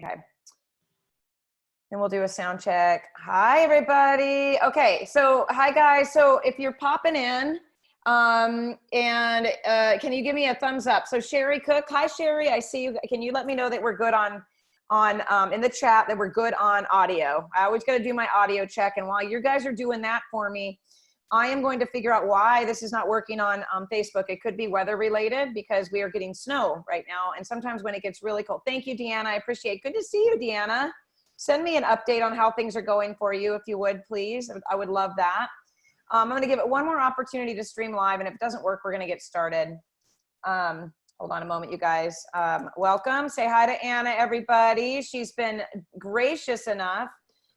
Okay. And we'll do a sound check. Hi, everybody. Okay, so hi, guys. So if you're popping in, can you give me a thumbs up? So Sherry Cook, hi, Sherry. I see you. Can you let me know that we're good on in the chat, that we're good on audio? I always got to do my audio check. And while you guys are doing that for me, I am going to figure out why this is not working on Facebook. It could be weather related because we are getting snow right now. And sometimes when it gets really cold. Thank you, Deanna. I appreciate it. Good to see you, Deanna. Send me an update on how things are going for you, if you would, please. I would love that. I'm going to give it one more opportunity to stream live. And if it doesn't work, we're going to get started. Hold on a moment, you guys. Welcome. Say hi to Anna, everybody. She's been gracious enough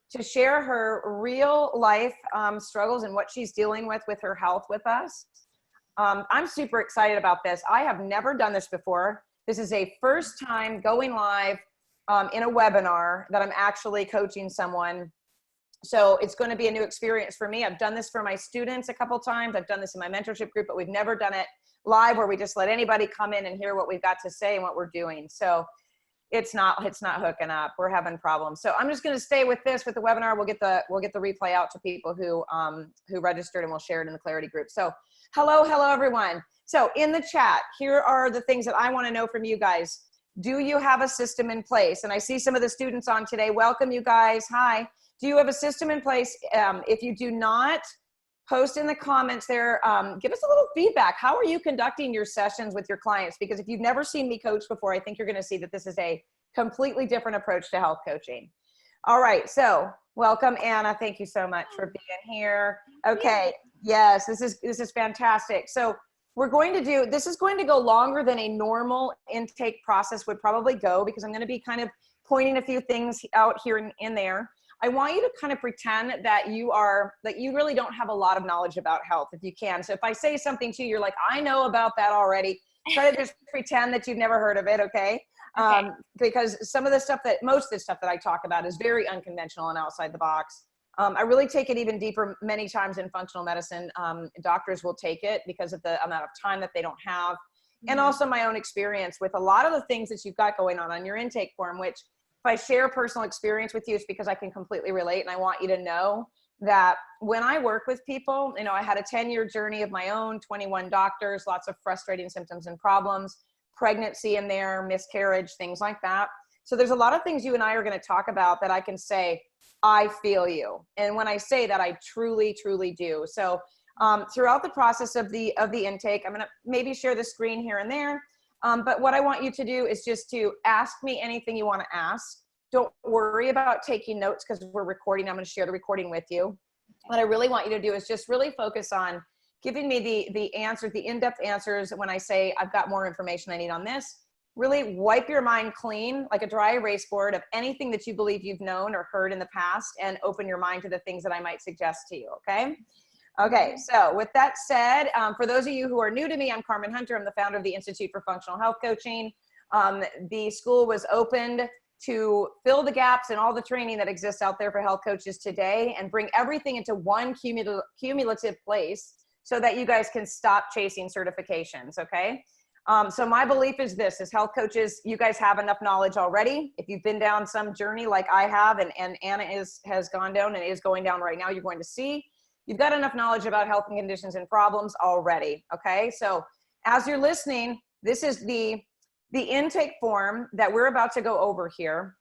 to share her real life struggles and what she's dealing with her health with us. I'm super excited about this. I have never done this before. This is a first time going live in a webinar that I'm actually coaching someone. So it's going to be a new experience for me. I've done this for my students a couple times. I've done this in my mentorship group, but we've never done it live where we just let anybody come in and hear what we've got to say and what we're doing. So it's not hooking up. We're having problems. So I'm just going to stay with this, with the webinar. We'll get the replay out to people who registered, and we'll share it in the Clarity group. So hello, everyone. So in the chat, here are the things that I want to know from you guys. Do you have a system in place? And I see some of the students on today. Welcome, you guys. Hi. Do you have a system in place? If you do not, post in the comments there. Give us a little feedback. How are you conducting your sessions with your clients? Because if you've never seen me coach before, I think you're going to see that this is a completely different approach to health coaching. All right. So welcome, Anna. Thank you so much for being here. Okay. Yes, this is fantastic. So we're going to do, this is going to go longer than a normal intake process would probably go, because I'm going to be kind of pointing a few things out here and in there. I want you to kind of pretend that you really don't have a lot of knowledge about health, if you can. So if I say something to you, you're like, I know about that already. Try to just pretend that you've never heard of it, okay? Because most of the stuff that I talk about is very unconventional and outside the box. I really take it even deeper many times in functional medicine. Doctors will take it because of the amount of time that they don't have. And also my own experience with a lot of the things that you've got going on your intake form, which if I share personal experience with you, it's because I can completely relate. And I want you to know that when I work with people, you know, I had a 10-year journey of my own, 21 doctors, lots of frustrating symptoms and problems, pregnancy in there, miscarriage, things like that. So there's a lot of things you and I are going to talk about that I can say, I feel you. And when I say that, I truly, truly do. So throughout the process of the intake, I'm going to maybe share the screen here and there. But what I want you to do is just to ask me anything you want to ask. Don't worry about taking notes because we're recording. I'm going to share the recording with you. What I really want you to do is just really focus on giving me the answers, the in-depth answers when I say I've got more information I need on this. Really wipe your mind clean like a dry erase board of anything that you believe you've known or heard in the past, and open your mind to the things that I might suggest to you, okay? Okay, so with that said, for those of you who are new to me, I'm Carmen Hunter. I'm the founder of the Institute for Functional Health Coaching. The school was opened to fill the gaps in all the training that exists out there for health coaches today and bring everything into one cumulative place so that you guys can stop chasing certifications, okay? So my belief is this, as health coaches, you guys have enough knowledge already. If you've been down some journey like I have, and Anna has gone down and is going down right now, you're going to see, you've got enough knowledge about health and conditions and problems already, okay? So as you're listening, this is the intake form that we're about to go over here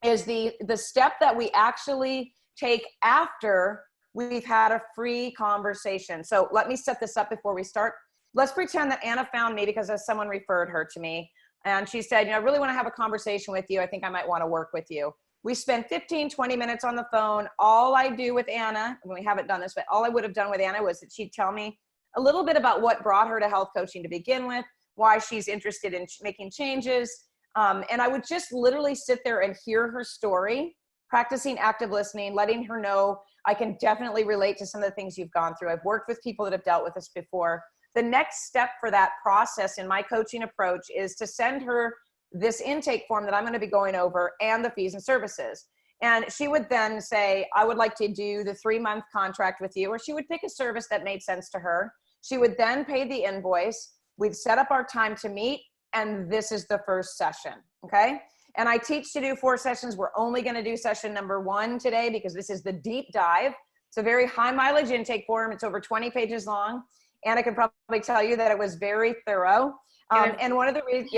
is the step that we actually take after we've had a free conversation. So let me set this up before we start. Let's pretend that Anna found me because someone referred her to me. And she said, you know, I really want to have a conversation with you. I think I might want to work with you. We spent 15, 20 minutes on the phone. All I do with Anna, and we haven't done this, but all I would have done with Anna was that she'd tell me a little bit about what brought her to health coaching to begin with, why she's interested in making changes. And I would just literally sit there and hear her story, practicing active listening, letting her know I can definitely relate to some of the things you've gone through. I've worked with people that have dealt with this before. The next step for that process in my coaching approach is to send her this intake form that I'm going to be going over and the fees and services. And she would then say, I would like to do the 3-month contract with you, or she would pick a service that made sense to her. She would then pay the invoice. We'd set up our time to meet, and this is the first session, okay? And I teach to do 4 sessions. We're only going to do session number 1 today because this is the deep dive. It's a very high mileage intake form. It's over 20 pages long. And I can probably tell you that it was very thorough. And one of the reasons,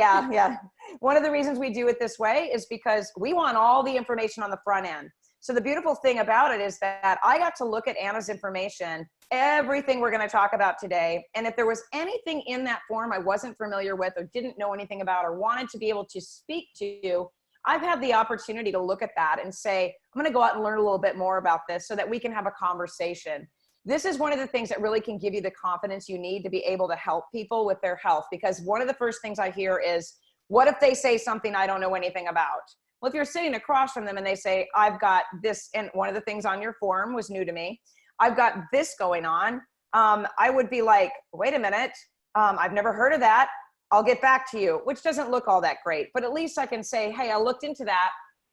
one of the reasons we do it this way is because we want all the information on the front end. So the beautiful thing about it is that I got to look at Anna's information, everything we're going to talk about today. And if there was anything in that form I wasn't familiar with or didn't know anything about or wanted to be able to speak to, I've had the opportunity to look at that and say, I'm going to go out and learn a little bit more about this so that we can have a conversation. This is one of the things that really can give you the confidence you need to be able to help people with their health. Because one of the first things I hear is, what if they say something I don't know anything about? Well, if you're sitting across from them and they say, I've got this, and one of the things on your form was new to me, I've got this going on, I would be like, wait a minute, I've never heard of that. I'll get back to you, which doesn't look all that great. But at least I can say, hey, I looked into that.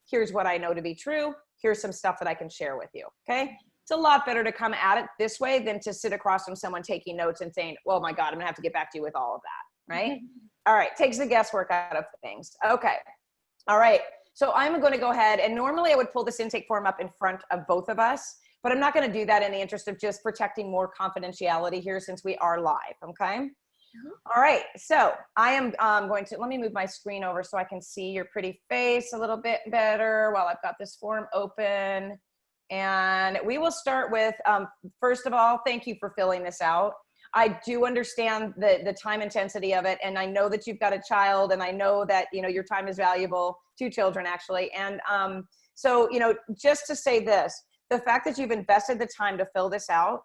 Here's what I know to be true. Here's some stuff that I can share with you, okay? It's a lot better to come at it this way than to sit across from someone taking notes and saying, well, my God, I'm gonna have to get back to you with all of that, right? All right, takes the guesswork out of things. Okay, all right. So I'm gonna go ahead, and normally I would pull this intake form up in front of both of us, but I'm not gonna do that in the interest of just protecting more confidentiality here since we are live, okay? All right, so I am going to, let me move my screen over so I can see your pretty face a little bit better while I've got this form open. And we will start with, first of all, thank you for filling this out. I do understand the time intensity of it. And I know that you've got a child, and I know that, you know, your time is valuable, 2 children actually. And so, you know, just to say this, the fact that you've invested the time to fill this out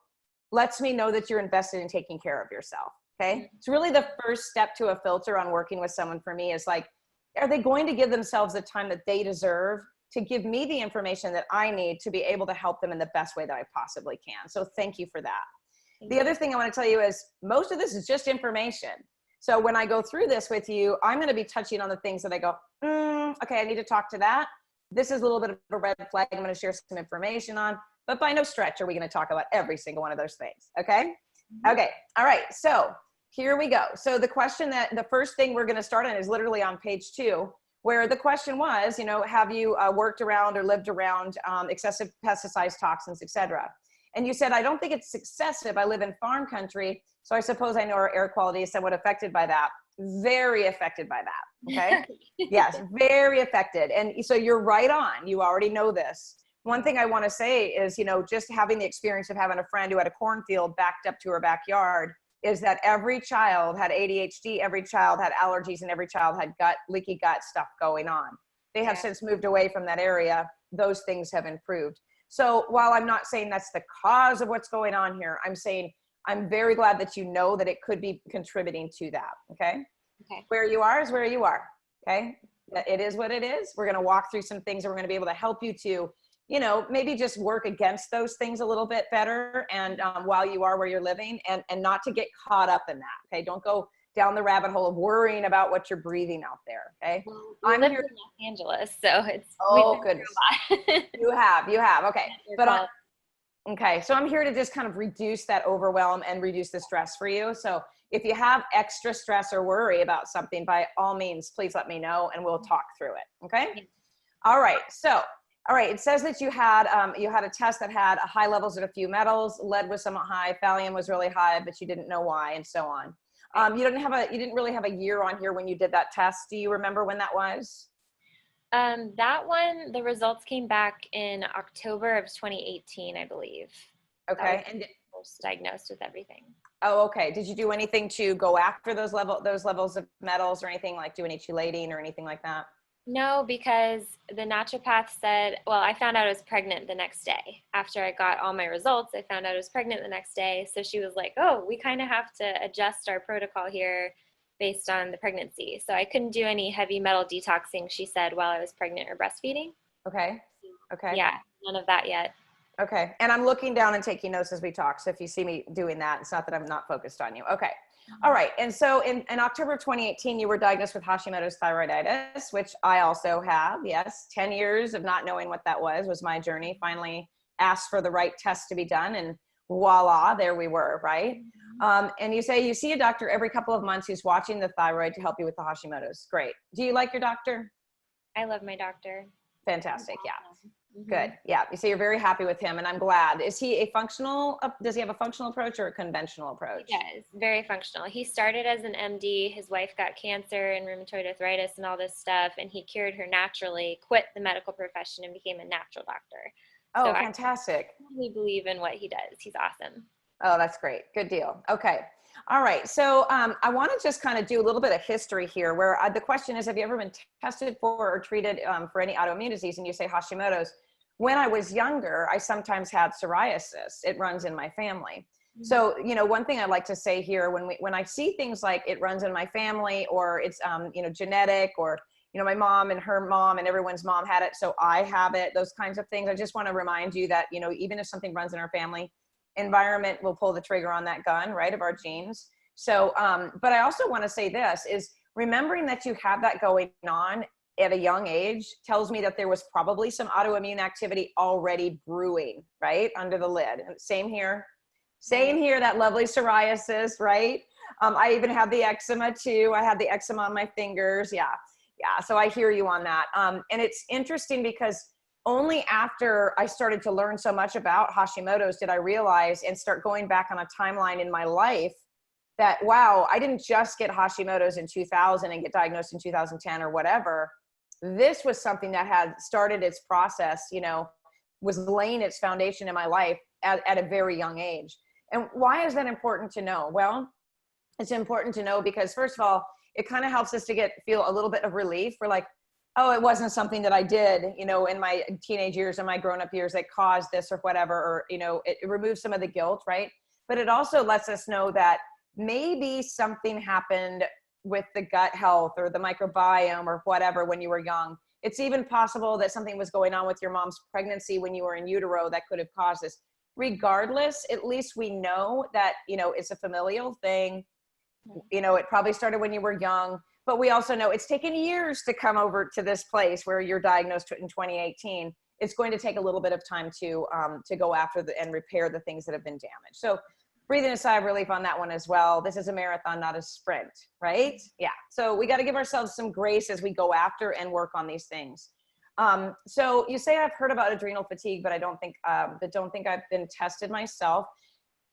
lets me know that you're invested in taking care of yourself. Okay. It's really the first step to a filter on working with someone for me is like, are they going to give themselves the time that they deserve to give me the information that I need to be able to help them in the best way that I possibly can? So thank you for that. The other thing I want to tell you is most of this is just information. So when I go through this with you, I'm going to be touching on the things that I go, okay, I need to talk to that. This is a little bit of a red flag I'm going to share some information on, but by no stretch are we going to talk about every single one of those things. Okay. Okay. All right. So here we go. So the question that the first thing we're going to start on is literally on page 2, where the question was, you know, have you worked around or lived around excessive pesticides, toxins, etc. And you said, I don't think it's excessive. I live in farm country, so I suppose I know our air quality is somewhat affected by that. Very affected by that, okay? Yes, very affected. And so you're right on. You already know this. One thing I want to say is, you know, just having the experience of having a friend who had a cornfield backed up to her backyard is that every child had ADHD, every child had allergies, and every child had leaky gut stuff going on. They have since moved away from that area. Those things have improved. So while I'm not saying that's the cause of what's going on here, I'm saying I'm very glad that you know that it could be contributing to that, okay? Okay. Where you are is where you are, okay? It is what it is. We're gonna walk through some things and we're gonna be able to help you to, you know, maybe just work against those things a little bit better and while you are where you're living and not to get caught up in that, okay? Don't go down the rabbit hole of worrying about what you're breathing out there, okay? Well, I'm here in Los Angeles, so it's goodness. You have, okay. But okay, so I'm here to just kind of reduce that overwhelm and reduce the stress for you. So if you have extra stress or worry about something, by all means, please let me know and we'll talk through it, okay? All right, so all right, it says that you had a test that had high levels of a few metals. Lead was somewhat high, thallium was really high, but you didn't know why, and so on. You didn't really have a year on here when you did that test. Do you remember when that was? That one, the results came back in October of 2018, I believe. Okay, and was diagnosed with everything. Oh, okay. Did you do anything to go after those levels of metals, or anything like do any chelating or anything like that? No, because the naturopath said, well, I found out I was pregnant the next day. After I got all my results, I found out I was pregnant the next day. So she was like, oh, we kind of have to adjust our protocol here based on the pregnancy. So I couldn't do any heavy metal detoxing, she said, while I was pregnant or breastfeeding. Okay. Okay. Yeah, none of that yet. Okay. And I'm looking down and taking notes as we talk. So if you see me doing that, it's not that I'm not focused on you. Okay. All right. And so in October of 2018, you were diagnosed with Hashimoto's thyroiditis, which I also have. Yes. 10 years of not knowing what that was my journey. Finally asked for the right test to be done, and voila, there we were. Right. And you say you see a doctor every couple of months who's watching the thyroid to help you with the Hashimoto's. Great. Do you like your doctor? I love my doctor. Fantastic. Yeah. Mhm. Good. Yeah. So you're very happy with him, and I'm glad. Is he a functional, does he have a functional approach or a conventional approach? He does. Very functional. He started as an MD. His wife got cancer and rheumatoid arthritis and all this stuff, and he cured her naturally, quit the medical profession, and became a natural doctor. So Oh, I fantastic. really believe in what he does. He's awesome. Oh, that's great. Good deal. Okay. All right. So I want to just kind of do a little bit of history here where the question is, have you ever been tested for or treated for any autoimmune disease? And you say Hashimoto's. When I was younger, I sometimes had psoriasis. It runs in my family. So, you know, one thing I like to say here, when I see things like it runs in my family, or it's, you know, genetic, or, you know, my mom and her mom and everyone's mom had it, so I have it, those kinds of things. I just want to remind you that, you know, even if something runs in our family, environment will pull the trigger on that gun, right, of our genes. So, but I also want to say this is remembering that you have that going on at a young age tells me that there was probably some autoimmune activity already brewing, right, under the lid. And same here, that lovely psoriasis, right? I even have the eczema too. I had the eczema on my fingers. Yeah. Yeah. So I hear you on that. And it's interesting because only after I started to learn so much about Hashimoto's did I realize and start going back on a timeline in my life that, wow, I didn't just get Hashimoto's in 2000 and get diagnosed in 2010 or whatever. This was something that had started its process, you know, was laying its foundation in my life at a very young age. And why is that important to know? Well, it's important to know because, first of all, it kind of helps us to feel a little bit of relief. We're like, oh, it wasn't something that I did, you know, in my teenage years and my grown-up years that caused this or whatever, or, you know, it removes some of the guilt, right? But it also lets us know that maybe something happened with the gut health or the microbiome or whatever when you were young. It's even possible that something was going on with your mom's pregnancy when you were in utero that could have caused this. Regardless, at least we know that, you know, it's a familial thing. You know, it probably started when you were young, but we also know it's taken years to come over to this place where you're diagnosed in 2018. It's going to take a little bit of time to go after and repair the things that have been damaged. So breathing a sigh of relief on that one as well. This is a marathon, not a sprint, right? Yeah. So we got to give ourselves some grace as we go after and work on these things. So you say I've heard about adrenal fatigue, but I don't think I've been tested myself.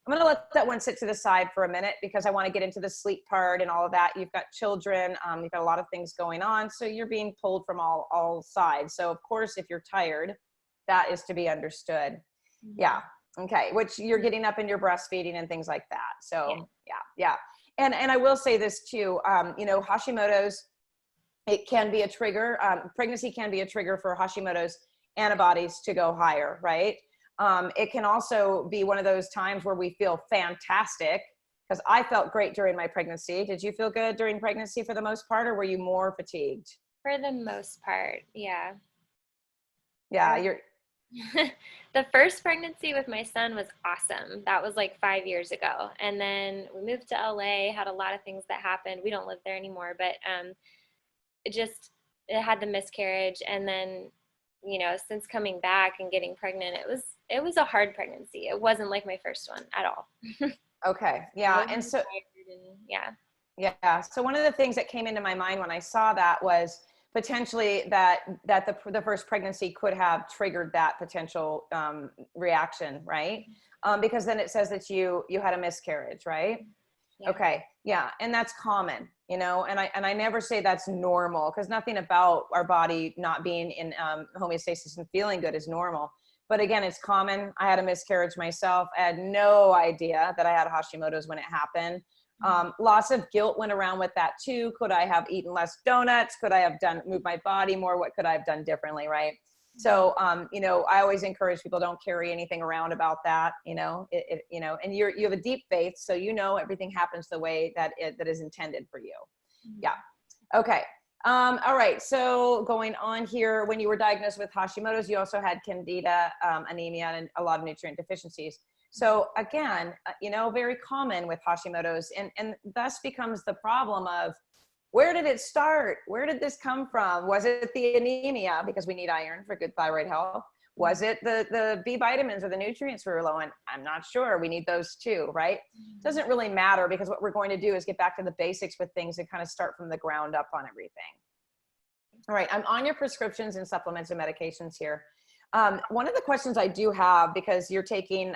I'm going to let that one sit to the side for a minute because I want to get into the sleep part and all of that. You've got children, you've got a lot of things going on. So you're being pulled from all sides. So of course, if you're tired, that is to be understood. Yeah. Okay. Which you're getting up and you're breastfeeding and things like that. So yeah. And I will say this too, you know, Hashimoto's, it can be a trigger. Pregnancy can be a trigger for Hashimoto's antibodies to go higher, right? It can also be one of those times where we feel fantastic, because I felt great during my pregnancy. Did you feel good during pregnancy for the most part, or were you more fatigued? For the most part, yeah. Yeah, The first pregnancy with my son was awesome. That was like 5 years ago. And then we moved to LA, had a lot of things that happened. We don't live there anymore, but it had the miscarriage. And then, you know, since coming back and getting pregnant, it was a hard pregnancy. It wasn't like my first one at all. Okay. Yeah. And so, yeah. So one of the things that came into my mind when I saw that was potentially that the first pregnancy could have triggered that potential reaction, right? Because then it says that you had a miscarriage, right? Yeah. Okay. Yeah. And that's common, you know, and I never say that's normal, because nothing about our body not being in homeostasis and feeling good is normal. But again, it's common. I had a miscarriage myself. I had no idea that I had Hashimoto's when it happened. Lots of guilt went around with that too. Could I have eaten less donuts? Could I have moved my body more? What could I have done differently? Right. So, you know, I always encourage people, don't carry anything around about that, you know, you know, and you have a deep faith, so, you know, everything happens the way that is intended for you. Yeah. Okay. All right. So going on here, when you were diagnosed with Hashimoto's, you also had candida, anemia, and a lot of nutrient deficiencies. So again, you know, very common with Hashimoto's, and thus becomes the problem of, where did it start? Where did this come from? Was it the anemia, because we need iron for good thyroid health? Was it the B vitamins or the nutrients we were low on? I'm not sure. We need those too, right? Doesn't really matter, because what we're going to do is get back to the basics with things and kind of start from the ground up on everything. All right. I'm on your prescriptions and supplements and medications here. One of the questions I do have, because you're taking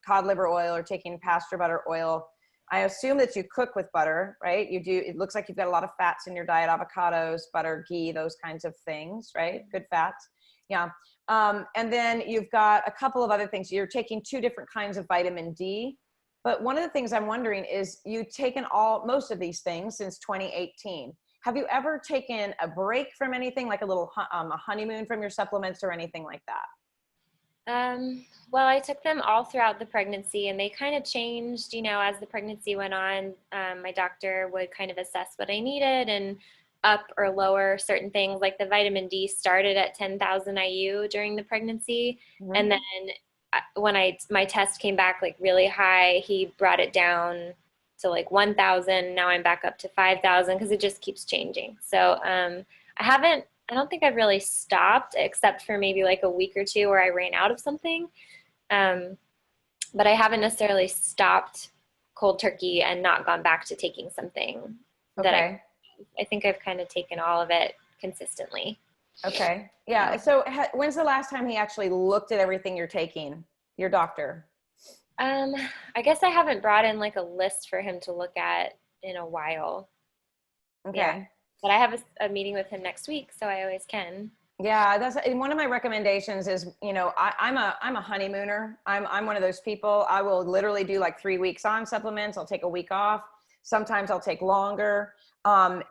cod liver oil or taking pasture butter oil, I assume that you cook with butter, right? You do. It looks like you've got a lot of fats in your diet: avocados, butter, ghee, those kinds of things, right? Good fats. Yeah. And then you've got a couple of other things. You're taking 2 different kinds of vitamin D. But one of the things I'm wondering is, you've taken most of these things since 2018. Have you ever taken a break from anything, like a little a honeymoon from your supplements or anything like that? Well, I took them all throughout the pregnancy, and they kind of changed, as the pregnancy went on. My doctor would kind of assess what I needed and up or lower certain things. Like the vitamin D started at 10,000 IU during the pregnancy. Mhm. And then when my test came back like really high, he brought it down to like 1,000. Now I'm back up to 5,000 because it just keeps changing. So I don't think I've really stopped, except for maybe like a week or 2 where I ran out of something. But I haven't necessarily stopped cold turkey and not gone back to taking something that Okay. I think I've kind of taken all of it consistently. Okay. Yeah. So when's the last time he actually looked at everything you're taking, your doctor? I guess I haven't brought in like a list for him to look at in a while. Okay. Yeah. But I have a meeting with him next week, so I always can. Yeah, that's one of my recommendations is, I'm a honeymooner. I'm one of those people. I will literally do like 3 weeks on supplements. I'll take a week off. Sometimes I'll take longer. And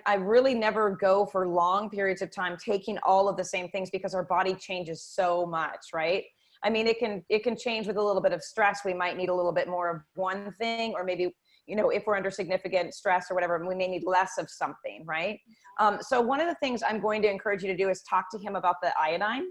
I really never go for long periods of time taking all of the same things, because our body changes so much, right? I mean, it can change with a little bit of stress. We might need a little bit more of one thing, or maybe, if we're under significant stress or whatever, we may need less of something, right? So one of the things I'm going to encourage you to do is talk to him about the iodine.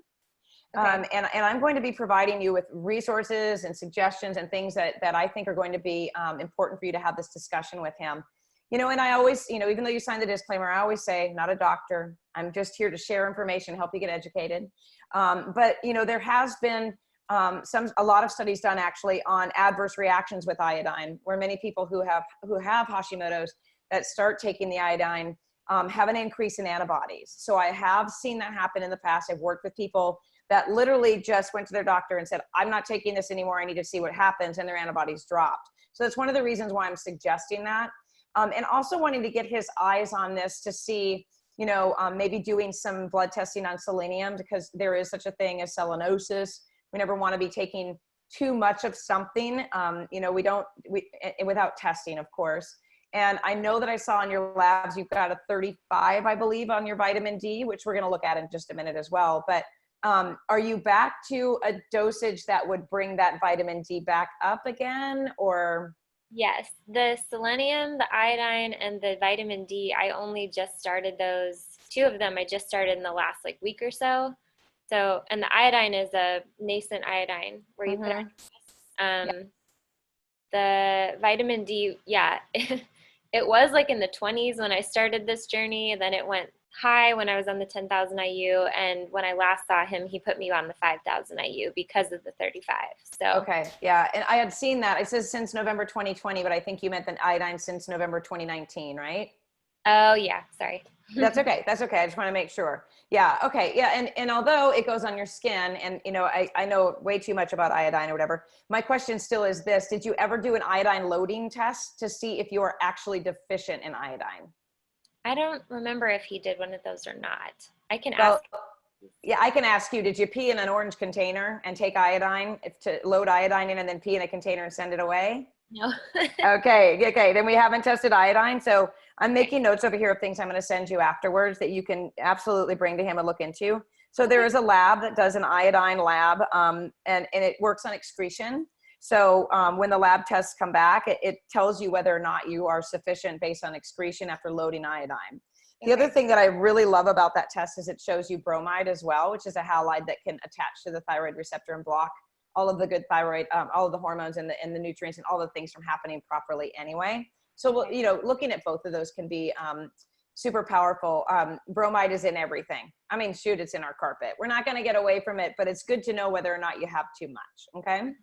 Okay. And I'm going to be providing you with resources and suggestions and things that I think are going to be important for you to have this discussion with him. And I always, even though you signed the disclaimer, I always say, not a doctor. I'm just here to share information, help you get educated. But there has been a lot of studies done actually on adverse reactions with iodine, where many people who have Hashimoto's that start taking the iodine have an increase in antibodies. So I have seen that happen in the past. I've worked with people that literally just went to their doctor and said, I'm not taking this anymore. I need to see what happens. And their antibodies dropped. So that's one of the reasons why I'm suggesting that. And also wanting to get his eyes on this to see, maybe doing some blood testing on selenium, because there is such a thing as selenosis. We never want to be taking too much of something, without testing, of course. And I know that I saw in your labs, you've got a 35, I believe, on your vitamin D, which we're going to look at in just a minute as well. But are you back to a dosage that would bring that vitamin D back up again, or? Yes, the selenium, the iodine, and the vitamin D, I only just started those. 2 of them I just started in the last like week or so. So, and the iodine is a nascent iodine where you put on. The vitamin D, yeah, it was like in the 20s when I started this journey, and then it went high when I was on the 10,000 IU, and when I last saw him, he put me on the 5,000 IU because of the 35. So Okay, yeah, and I had seen that. It says since November 2020, but I think you meant the iodine since November 2019, right? oh yeah, sorry. That's okay. That's okay. I just want to make sure. Yeah. Okay. Yeah. And although it goes on your skin, and I know way too much about iodine or whatever, my question still is this: did you ever do an iodine loading test to see if you are actually deficient in iodine? I don't remember if he did one of those or not. I can Well, ask. yeah, I can ask you, did you pee in an orange container and take iodine to load iodine in, and then pee in a container and send it away? No. Okay, then we haven't tested iodine. So I'm Okay. making notes over here of things I'm going to send you afterwards that you can absolutely bring to him and look into. So there Okay. is a lab that does an iodine lab, and it works on excretion. So when the lab tests come back, it tells you whether or not you are sufficient based on excretion after loading iodine. The other Okay. thing that I really love about that test is it shows you bromide as well, which is a halide that can attach to the thyroid receptor and block all of the good thyroid, all of the hormones and the nutrients and all the things from happening properly anyway. So, Okay. looking at both of those can be super powerful. Bromide is in everything. I mean, shoot, it's in our carpet. We're not going to get away from it, but it's good to know whether or not you have too much. Okay. Mhm.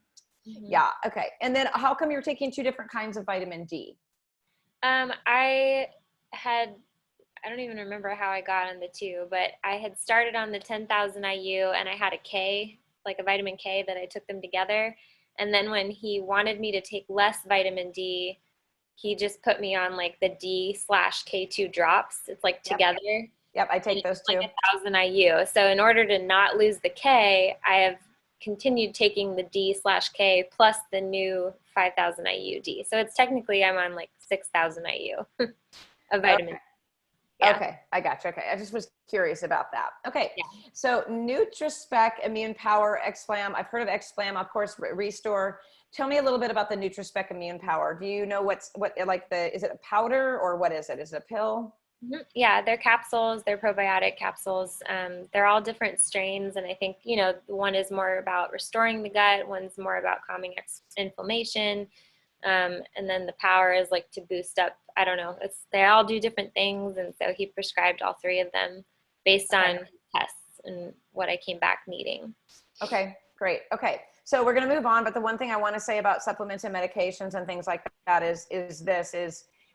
Yeah. Okay. And then how come you're taking 2 different kinds of vitamin D? I had I don't even remember how I got on the 2, but I had started on the 10,000 IU and I had a K, like a vitamin K that I took them together. And then when he wanted me to take less vitamin D, he just put me on like the D/K2 drops. It's like Yep. together. Yep, I And take it's those like too. 1,000 IU. So in order to not lose the K, I have continued taking the D/K plus the new 5,000 IU D. So it's technically I'm on like 6,000 IU of vitamin. Okay. Yeah. Okay, I got you. Okay, I just was curious about that. Okay, Yeah. so NutriSpec Immune Power Explam. I've heard of Explam, of course. Restore. Tell me a little bit about the NutriSpec Immune Power. Do you know what like is it a powder or what is it? Is it a pill? Yeah, they're capsules, they're probiotic capsules. They're all different strains. And I think, one is more about restoring the gut, one's more about calming inflammation. And then the power is like to boost up, I don't know, they all do different things. And so he prescribed all 3 of them based on tests and what I came back needing. Okay, great. Okay, so we're going to move on. But the one thing I want to say about supplements and medications and things like that is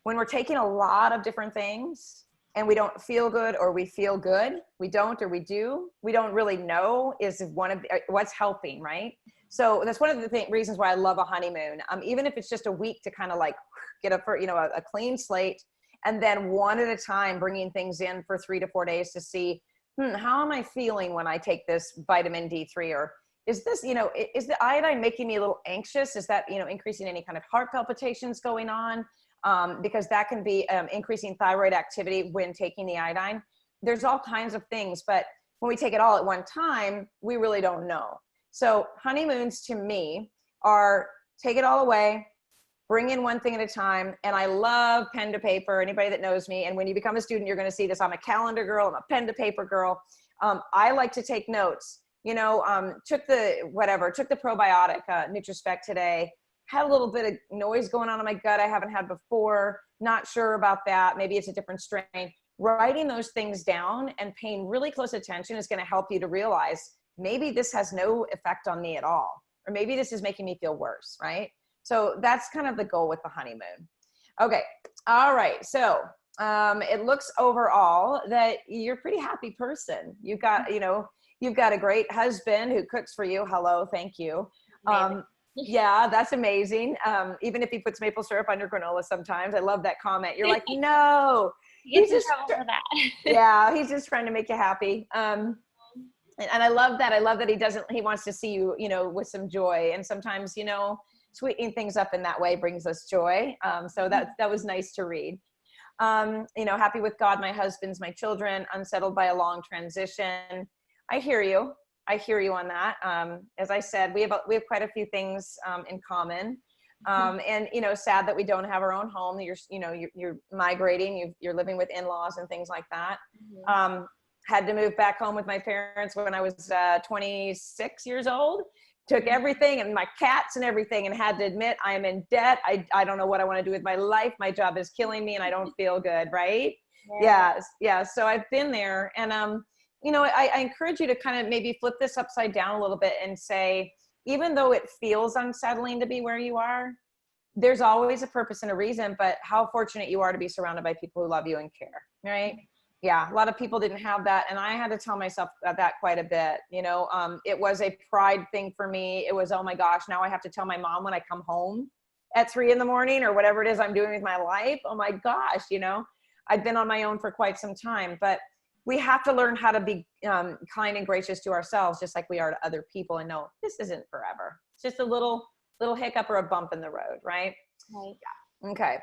when we're taking a lot of different things and we don't feel good or we feel good, we don't or we do, we don't really know is what's helping, right? So that's one of the reasons why I love a honeymoon. Even if it's just a week to kind of like get a clean slate, and then one at a time bringing things in for 3 to 4 days to see, how am I feeling when I take this vitamin D3, or is this, is the iodine making me a little anxious? Is that, increasing any kind of heart palpitations going on? Because that can be increasing thyroid activity when taking the iodine. There's all kinds of things, but when we take it all at one time, we really don't know. So honeymoons to me are take it all away, bring in one thing at a time. And I love pen to paper. Anybody that knows me, and when you become a student, you're going to see this. I'm a calendar girl. I'm a pen to paper girl. I like to take notes. Took the probiotic NutriSpec today. Had a little bit of noise going on in my gut I haven't had before. Not sure about that. Maybe it's a different strain. Writing those things down and paying really close attention is going to help you to realize maybe this has no effect on me at all, or maybe this is making me feel worse, right? So that's kind of the goal with the honeymoon. Okay. All right. So it looks overall that you're a pretty happy person. You've got a great husband who cooks for you. Hello. Thank you. Yeah, that's amazing. Even if he puts maple syrup on your granola sometimes. I love that comment. You're like, no. He's just trouble for that. Yeah, he's just trying to make you happy. And I love that. I love that he wants to see you, with some joy. And sometimes, sweetening things up in that way brings us joy. So that was nice to read. Happy with God, my husband's, my children, unsettled by a long transition. I hear you on that. As I said, we have quite a few things in common. And sad that we don't have our own home. You're migrating, you're living with in-laws and things like that. Had to move back home with my parents when I was 26 years old. Took everything and my cats and everything, and had to admit I am in debt. I don't know what I want to do with my life. My job is killing me and I don't feel good, right? Yeah. So I've been there, and I encourage you to kind of maybe flip this upside down a little bit and say, even though it feels unsettling to be where you are, there's always a purpose and a reason. But how fortunate you are to be surrounded by people who love you and care, right? Yeah, a lot of people didn't have that, and I had to tell myself that quite a bit. It was a pride thing for me. It was, oh my gosh, now I have to tell my mom when I come home at 3 a.m. or whatever it is I'm doing with my life. Oh my gosh, I've been on my own for quite some time, but we have to learn how to be kind and gracious to ourselves, just like we are to other people, and know this isn't forever. It's just a little hiccup or a bump in the road, right? Right. Yeah. Okay.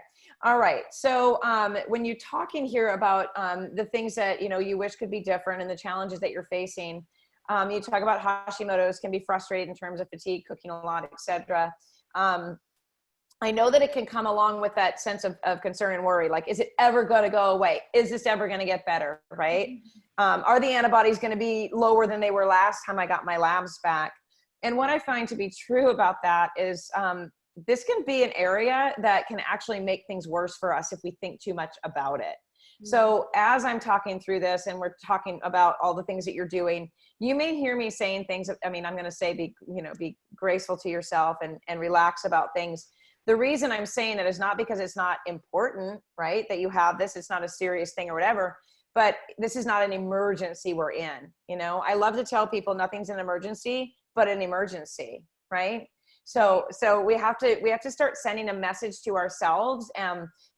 All right. So when you're talking here about the things that, you wish could be different and the challenges that you're facing, you talk about Hashimoto's can be frustrated in terms of fatigue, cooking a lot, etc. I know that it can come along with that sense of concern and worry. Like, is it ever going to go away? Is this ever going to get better? Right? Are the antibodies going to be lower than they were last time I got my labs back? And what I find to be true about that is this can be an area that can actually make things worse for us if we think too much about it. So as I'm talking through this and we're talking about all the things that you're doing, you may hear me saying things. I'm going to say, be graceful to yourself and relax about things. the reason I'm saying that is not because it's not important, right? That you have this, it's not a serious thing or whatever, but this is not an emergency we're in. You know, I love to tell people nothing's an emergency, but an emergency, right? So we have to start sending a message to ourselves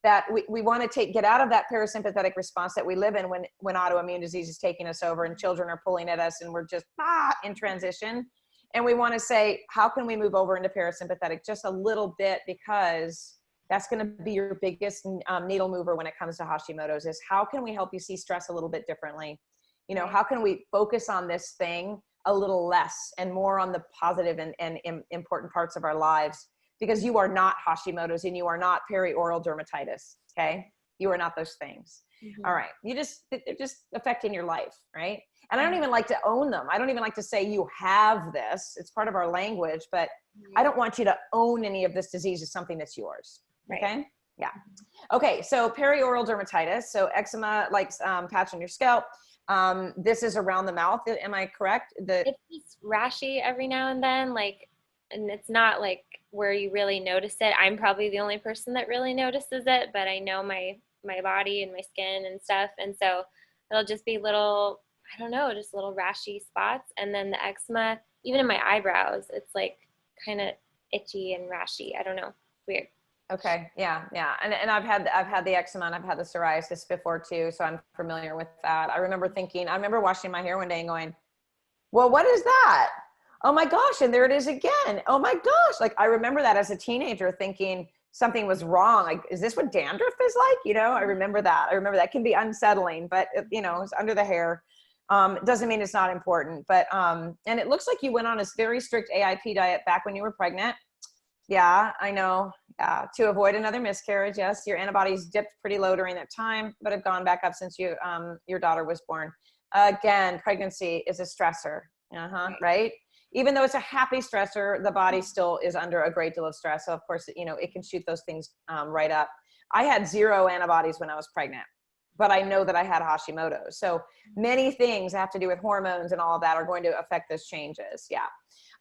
that we want to get out of that parasympathetic response that we live in when autoimmune disease is taking us over and children are pulling at us and we're just in transition. And we want to say, how can we move over into parasympathetic just a little bit, because that's going to be your biggest needle mover when it comes to Hashimoto's, is how can we help you see stress a little bit differently? You know, how can we focus on this thing a little less and more on the positive and important parts of our lives, because you are not Hashimoto's and you are not perioral dermatitis. Okay. You are not those things. Mm-hmm. All right. They're just affecting your life. Right. And I don't even like to own them. I don't even like to say you have this. It's part of our language, but I don't want you to own any of this disease as something that's yours. Right. Okay. Yeah. Okay. So perioral dermatitis. So eczema, like patch on your scalp. This is around the mouth. Am I correct? It's just rashy every now and then, and it's not like where you really notice it. I'm probably the only person that really notices it, but I know my body and my skin and stuff. And so it'll just be little, I don't know, just little rashy spots. And then the eczema, even in my eyebrows, it's like kind of itchy and rashy. I don't know. It's weird. Okay. Yeah. Yeah. And I've had the eczema and I've had the psoriasis before too. So I'm familiar with that. I remember washing my hair one day and going, well, what is that? Oh my gosh. And there it is again. Oh my gosh. Like, I remember that as a teenager thinking something was wrong. Like, is this what dandruff is like? You know, I remember that can be unsettling, but you know, it's under the hair. It doesn't mean it's not important, but, and it looks like you went on a very strict AIP diet back when you were pregnant. Yeah, I know. To avoid another miscarriage. Yes, your antibodies dipped pretty low during that time, but have gone back up since your daughter was born. Again, pregnancy is a stressor. Right? Even though it's a happy stressor, the body still is under a great deal of stress. So of course, you know, it can shoot those things right up. I had 0 antibodies when I was pregnant, but I know that I had Hashimoto's. So many things that have to do with hormones and all of that are going to affect those changes. Yeah.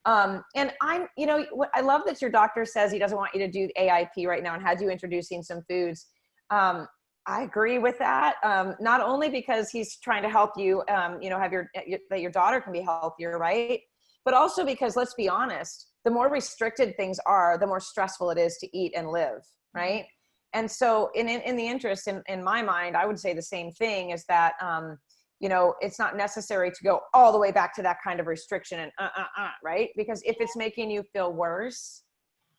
And I love that your doctor says he doesn't want you to do AIP right now and had you introducing some foods. I agree with that. Not only because he's trying to help you, have that your daughter can be healthier, right? But also because, let's be honest, the more restricted things are, the more stressful it is to eat and live, right? And so in the interest, in my mind, I would say the same thing, is that, it's not necessary to go all the way back to that kind of restriction and right? Because if it's making you feel worse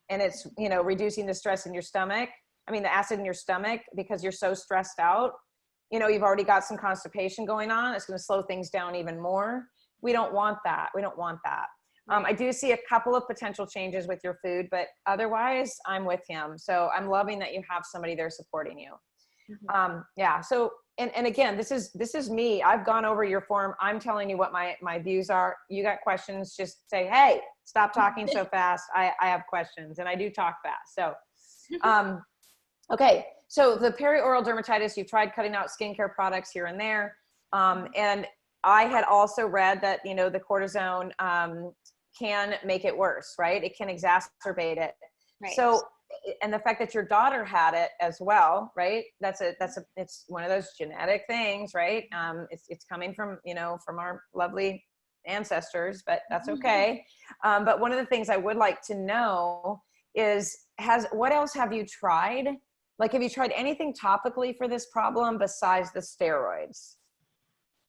and it's, reducing the stress in your stomach, the acid in your stomach, because you're so stressed out, you've already got some constipation going on. It's going to slow things down even more. We don't want that. I do see a couple of potential changes with your food, but otherwise I'm with him. So I'm loving that you have somebody there supporting you. Mm-hmm. So, and again, this is me. I've gone over your form. I'm telling you what my views are. You got questions, just say, hey, stop talking so fast. I have questions, and I do talk fast. So, okay. So the perioral dermatitis, you've tried cutting out skincare products here and there. And I had also read that, the cortisone, can make it worse, right? It can exacerbate it. Right. So, and the fact that your daughter had it as well, right? It's one of those genetic things, right? It's coming from, from our lovely ancestors, but that's okay. But one of the things I would like to know is, what else have you tried? Like, have you tried anything topically for this problem besides the steroids?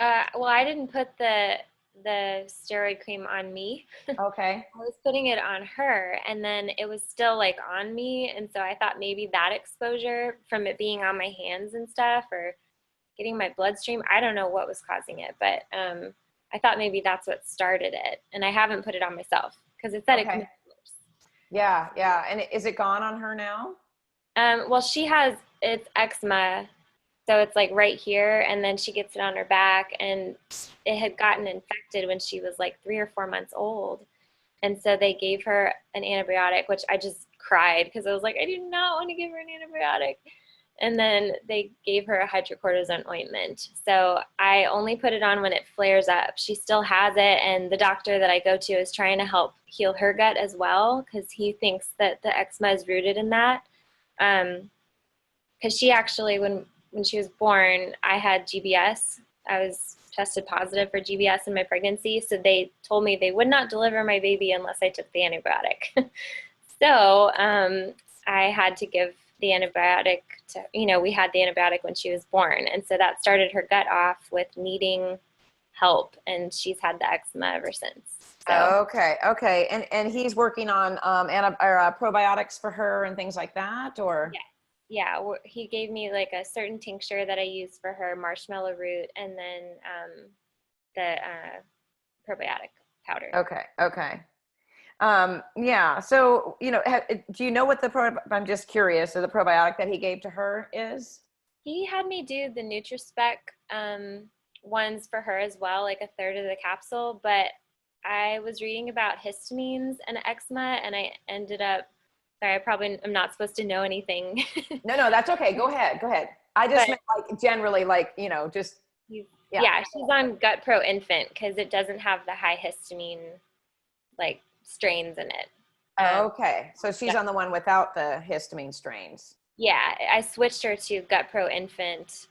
Well, I didn't put the steroid cream on me. Okay. I was putting it on her, and then it was still like on me. And so I thought maybe that exposure from it being on my hands and stuff, or getting my bloodstream, I don't know what was causing it, but I thought maybe that's what started it. And I haven't put it on myself because it said it could be worse. Yeah. Yeah. And is it gone on her now? Well, it's eczema. So it's like right here, and then she gets it on her back, and it had gotten infected when she was like 3 or 4 months old. And so they gave her an antibiotic, which I just cried because I was like, I do not want to give her an antibiotic. And then they gave her a hydrocortisone ointment. So I only put it on when it flares up. She still has it, and the doctor that I go to is trying to help heal her gut as well, because he thinks that the eczema is rooted in that. Because she actually, when she was born, I had GBS. I was tested positive for GBS in my pregnancy, so they told me they would not deliver my baby unless I took the antibiotic. So I had to give the antibiotic to, we had the antibiotic when she was born. And so that started her gut off with needing help, and she's had the eczema ever since. So. Okay. And he's working on probiotics for her and things like that, or? Yeah. He gave me like a certain tincture that I use for her, marshmallow root, and then the probiotic powder. Okay. Yeah. So, do you know what I'm just curious, so the probiotic that he gave to her is? He had me do the NutriSpec ones for her as well, like a third of the capsule, but I was reading about histamines and eczema, and I ended up, sorry, I probably am not supposed to know anything. No, that's okay. Go ahead. I just meant like generally, like, just. Yeah, she's on Gut Pro Infant because it doesn't have the high histamine like strains in it. Okay, so she's on the one without the histamine strains. Yeah, I switched her to Gut Pro Infant.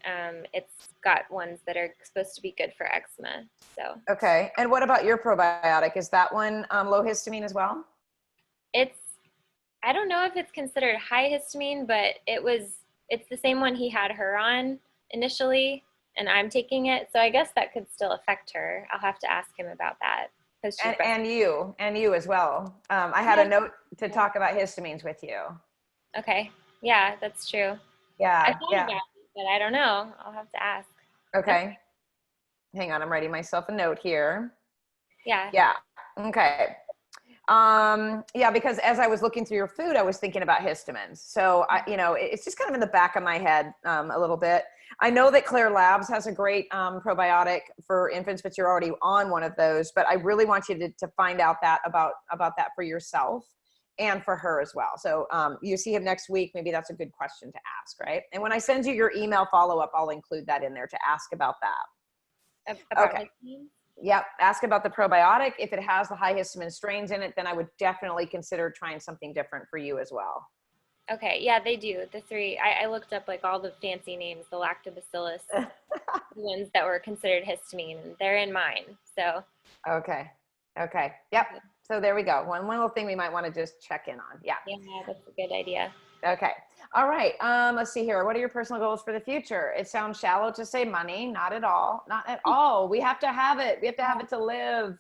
It's got ones that are supposed to be good for eczema. So. Okay, and what about your probiotic? Is that one low histamine as well? I don't know if it's considered high histamine, but it's the same one he had her on initially, and I'm taking it. So I guess that could still affect her. I'll have to ask him about that. And you as well. I had a note to talk about histamines with you. Okay. Yeah, that's true. Yeah. I thought about it, but I don't know. I'll have to ask. Okay. Hang on, I'm writing myself a note here. Yeah. Okay. Because as I was looking through your food, I was thinking about histamines. So it's just kind of in the back of my head a little bit. I know that Claire Labs has a great probiotic for infants, but you're already on one of those. But I really want you to find out about that for yourself and for her as well. So you see him next week. Maybe that's a good question to ask, right? And when I send you your email follow-up, I'll include that in there to ask about that. Okay. Yep. Ask about the probiotic. If it has the high histamine strains in it, then I would definitely consider trying something different for you as well. Okay. Yeah, they do. The three, I looked up like all the fancy names, the lactobacillus, the ones that were considered histamine, and they're in mine. So. Okay. Yep. So there we go. One little thing we might want to just check in on. Yeah. Yeah, that's a good idea. Okay. All right. Let's see here. What are your personal goals for the future? It sounds shallow to say money. Not at all. Not at all. We have to have it. We have to have it to live.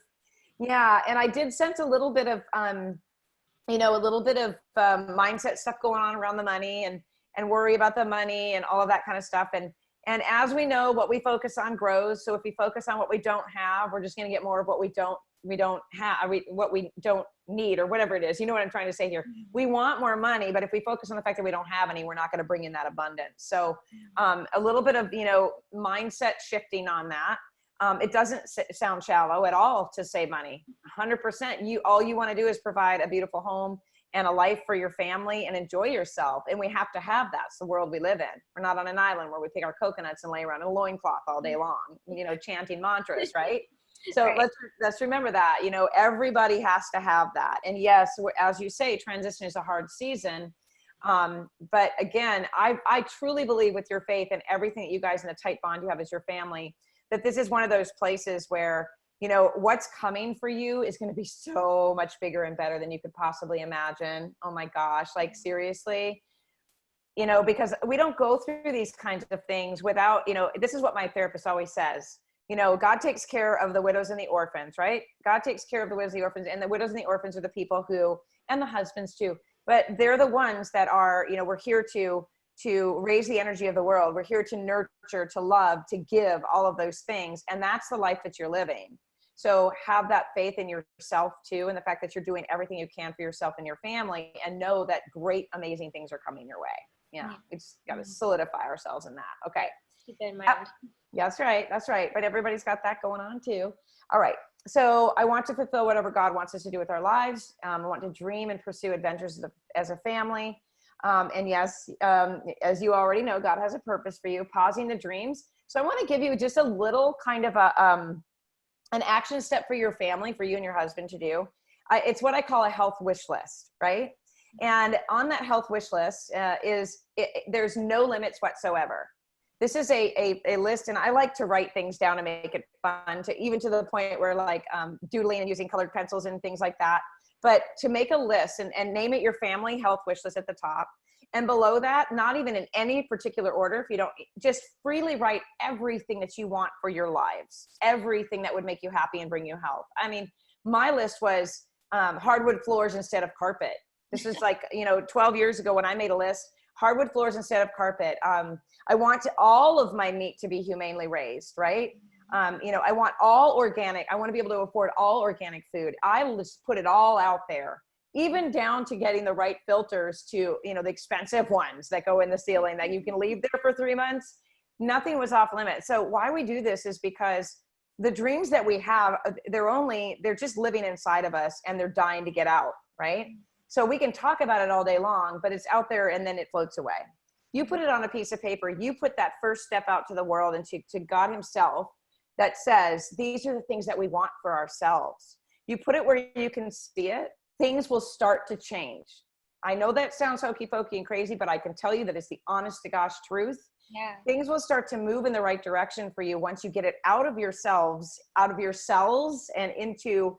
Yeah. And I did sense a little bit of, mindset stuff going on around the money and worry about the money and all of that kind of stuff. And as we know, what we focus on grows. So if we focus on what we don't have, we're just going to get more of what we don't have, what we don't need, or whatever it is. You know what I'm trying to say here? We want more money, but if we focus on the fact that we don't have any, we're not going to bring in that abundance. So a little bit of, mindset shifting on that. It doesn't sound shallow at all to say money. 100%. All you want to do is provide a beautiful home and a life for your family and enjoy yourself. And we have to have that. It's the world we live in. We're not on an island where we take our coconuts and lay around in a loincloth all day long, chanting mantras, right? So right. let's remember that, everybody has to have that. And yes, as you say, transition is a hard season. But again, I truly believe with your faith and everything that you guys in the tight bond you have as your family, that this is one of those places where, what's coming for you is going to be so much bigger and better than you could possibly imagine. Oh my gosh. Like seriously, because we don't go through these kinds of things without, this is what my therapist always says. God takes care of the widows and the orphans, right? God takes care of the widows and the orphans, and the widows and the orphans are the people and the husbands too, but they're the ones that are, we're here to raise the energy of the world. We're here to nurture, to love, to give, all of those things. And that's the life that you're living. So have that faith in yourself too, and the fact that you're doing everything you can for yourself and your family, and know that great, amazing things are coming your way. Yeah. We just got to solidify ourselves in that. Okay. Keep it in mind. Yeah, that's right. But everybody's got that going on too. All right. So I want to fulfill whatever God wants us to do with our lives. I want to dream and pursue adventures as a family. And yes, as you already know, God has a purpose for you, pausing the dreams. So I want to give you just a little kind of an action step for your family, for you and your husband to do. It's what I call a health wish list, right? And on that health wish list there's no limits whatsoever. This is a list, and I like to write things down and make it fun, even to the point where like doodling and using colored pencils and things like that. But to make a list and name it your family health wish list at the top. And below that, not even in any particular order, if you don't, just freely write everything that you want for your lives, everything that would make you happy and bring you health. I mean, my list was hardwood floors instead of carpet. This is like, 12 years ago when I made a list. Hardwood floors instead of carpet. I want all of my meat to be humanely raised, right? I want all organic. I want to be able to afford all organic food. I will just put it all out there, even down to getting the right filters to, the expensive ones that go in the ceiling that you can leave there for 3 months. Nothing was off limits. So why we do this is because the dreams that we have, they're just living inside of us and they're dying to get out, right? So we can talk about it all day long, but it's out there and then it floats away. You put it on a piece of paper, you put that first step out to the world and to God himself that says, these are the things that we want for ourselves. You put it where you can see it, things will start to change. I know that sounds hokey pokey and crazy, but I can tell you that it's the honest to gosh truth. Yeah. Things will start to move in the right direction for you once you get it out of yourselves, out of your cells and into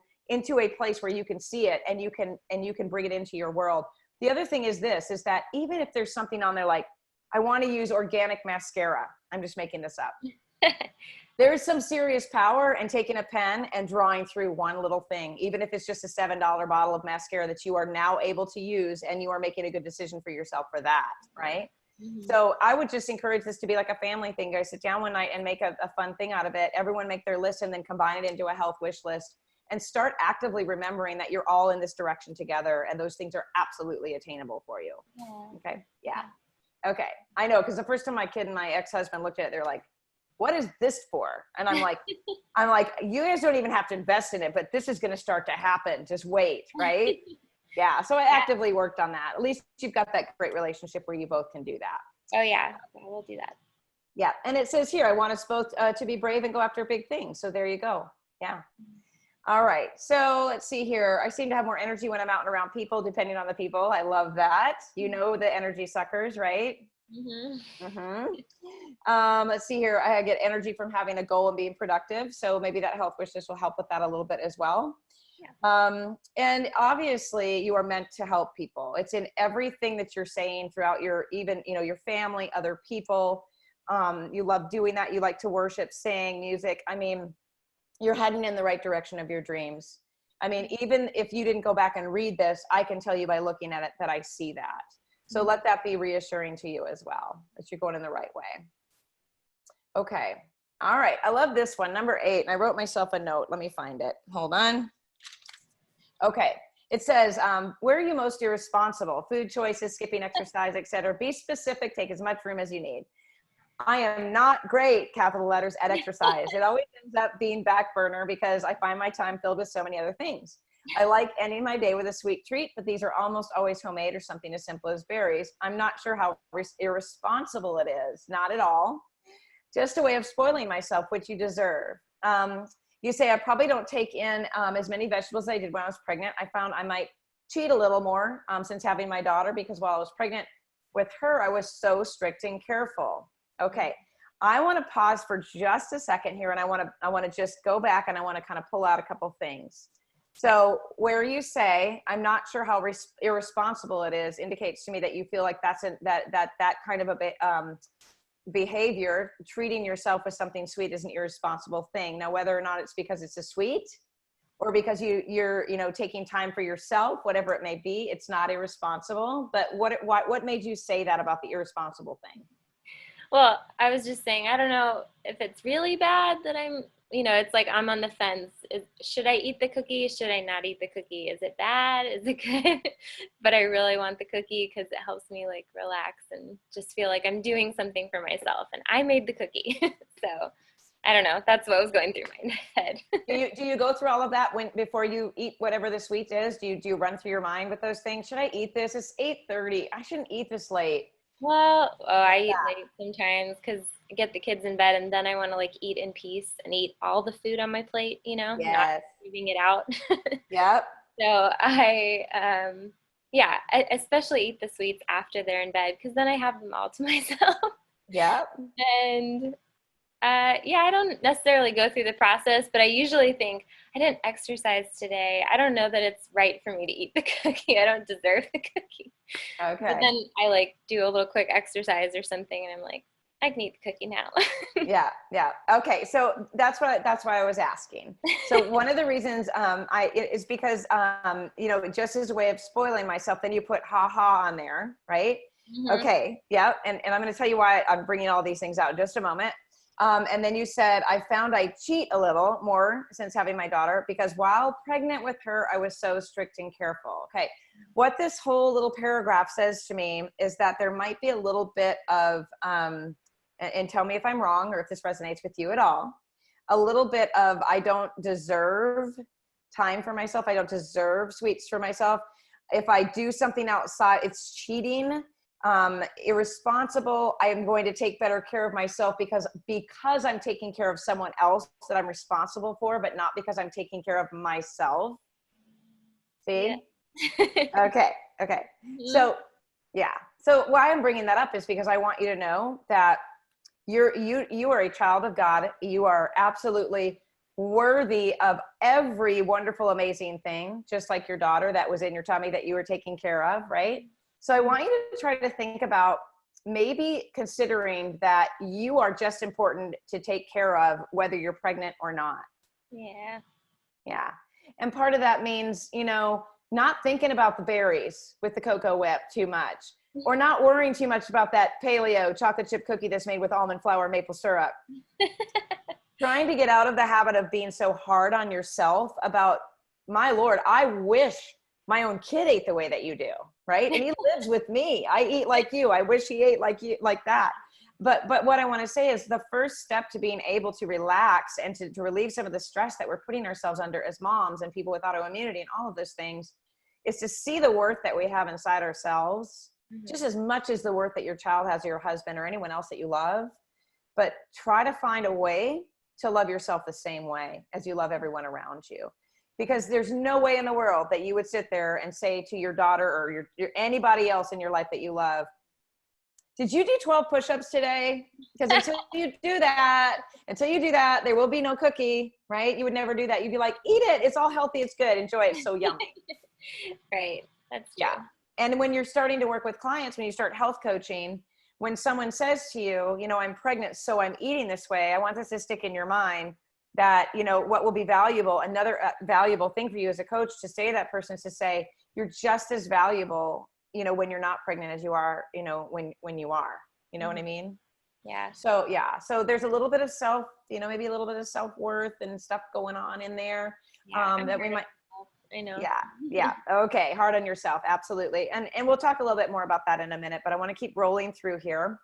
a place where you can see it and you can bring it into your world. The other thing is that even if there's something on there like, I want to use organic mascara. I'm just making this up. There's some serious power in taking a pen and drawing through one little thing, even if it's just a $7 bottle of mascara that you are now able to use and you are making a good decision for yourself for that, right? Mm-hmm. So I would just encourage this to be like a family thing. Guys, sit down one night and make a fun thing out of it. Everyone make their list and then combine it into a health wish list and start actively remembering that you're all in this direction together and those things are absolutely attainable for you. Yeah. Okay. Yeah. Okay. I know. Cause the first time my kid and my ex-husband looked at it, they're like, what is this for? And I'm like, you guys don't even have to invest in it, but this is going to start to happen. Just wait. Right. Yeah. So I actively worked on that. At least you've got that great relationship where you both can do that. Oh yeah. We'll do that. Yeah. And it says here, I want us both to be brave and go after big things. So there you go. Yeah. All right. So let's see here. I seem to have more energy when I'm out and around people, depending on the people. I love that. You know, the energy suckers, right? Mm-hmm. Mm-hmm. Let's see here. I get energy from having a goal and being productive. So maybe that health wish list will help with that a little bit as well. Yeah. And obviously you are meant to help people. It's in everything that you're saying throughout your family, other people. You love doing that. You like to worship, sing, music. I mean, you're heading in the right direction of your dreams. I mean, even if you didn't go back and read this, I can tell you by looking at it that I see that. So let that be reassuring to you as well, that you're going in the right way. Okay. All right. I love this one, number 8. And I wrote myself a note. Let me find it. Hold on. Okay. It says, where are you most irresponsible? Food choices, skipping exercise, etc. Be specific. Take as much room as you need. I am not great, capital letters, at exercise. It always ends up being back burner because I find my time filled with so many other things. I like ending my day with a sweet treat, but these are almost always homemade or something as simple as berries. I'm not sure how irresponsible it is. Not at all. Just a way of spoiling myself, which you deserve. You say, I probably don't take in as many vegetables as I did when I was pregnant. I found I might cheat a little more since having my daughter because while I was pregnant with her, I was so strict and careful. Okay, I want to pause for just a second here, and I want to just go back and I want to kind of pull out a couple things. So where you say, I'm not sure how irresponsible it is, indicates to me that you feel like that's that kind of a behavior, treating yourself with something sweet is an irresponsible thing. Now, whether or not it's because it's a sweet or because you're taking time for yourself, whatever it may be, it's not irresponsible. But what made you say that about the irresponsible thing? Well, I was just saying, I don't know if it's really bad that it's like I'm on the fence. Should I eat the cookie? Should I not eat the cookie? Is it bad? Is it good? But I really want the cookie because it helps me like relax and just feel like I'm doing something for myself. And I made the cookie. So I don't know. That's what was going through my head. Do you go through all of that before you eat whatever the sweet is? Do you run through your mind with those things? Should I eat this? It's 8:30. I shouldn't eat this late. Well, I eat late sometimes because I get the kids in bed and then I want to like eat in peace and eat all the food on my plate, not Yes. leaving it out. Yep. So yeah, I especially eat the sweets after they're in bed because then I have them all to myself. Yep. And yeah, I don't necessarily go through the process, but I usually think I didn't exercise today. I don't know that it's right for me to eat the cookie. I don't deserve the cookie. But Okay. then I like do a little quick exercise or something, and I'm like, I can eat the cookie now. Yeah. Yeah. Okay. So that's why I was asking. So one of the reasons is because just as a way of spoiling myself, then you put ha ha on there, right? Mhm. Okay. Yeah. And I'm going to tell you why I'm bringing all these things out in just a moment. And then you said, I found I cheat a little more since having my daughter because while pregnant with her, I was so strict and careful. Okay. What this whole little paragraph says to me is that there might be a little bit of, and tell me if I'm wrong or if this resonates with you at all, a little bit of, I don't deserve time for myself. I don't deserve sweets for myself. If I do something outside, it's cheating. Irresponsible. I am going to take better care of myself because I'm taking care of someone else that I'm responsible for, but not because I'm taking care of myself. Yeah. See? Okay. Okay. So yeah. So why I'm bringing that up is because I want you to know that you are a child of God. You are absolutely worthy of every wonderful, amazing thing, just like your daughter that was in your tummy that you were taking care of, right? So I want you to try to think about maybe considering that you are just important to take care of whether you're pregnant or not. Yeah. Yeah. And part of that means, not thinking about the berries with the cocoa whip too much, or not worrying too much about that paleo chocolate chip cookie that's made with almond flour and maple syrup. Trying to get out of the habit of being so hard on yourself about, my Lord, I wish my own kid ate the way that you do, right? And he lives with me. I eat like you. I wish he ate like you, like that. But what I want to say is the first step to being able to relax and to relieve some of the stress that we're putting ourselves under as moms and people with autoimmunity and all of those things is to see the worth that we have inside ourselves, just as much as the worth that your child has or your husband or anyone else that you love. But try to find a way to love yourself the same way as you love everyone around you. Because there's no way in the world that you would sit there and say to your daughter or your anybody else in your life that you love, did you do 12 push-ups today? Because until you do that, there will be no cookie, right? You would never do that. You'd be like, eat it. It's all healthy. It's good. Enjoy it. It's so yummy. Right. That's true. Yeah. And when you're starting to work with clients, when you start health coaching, when someone says to you, I'm pregnant, so I'm eating this way, I want this to stick in your mind that, what will be valuable, another valuable thing for you as a coach to say to that person is to say, you're just as valuable, when you're not pregnant as you are, when you are, what I mean? Yeah. So, yeah. So there's a little bit of maybe a little bit of self-worth and stuff going on in there that we might, I know. yeah. Yeah. Okay. Hard on yourself. Absolutely. And we'll talk a little bit more about that in a minute, but I want to keep rolling through here.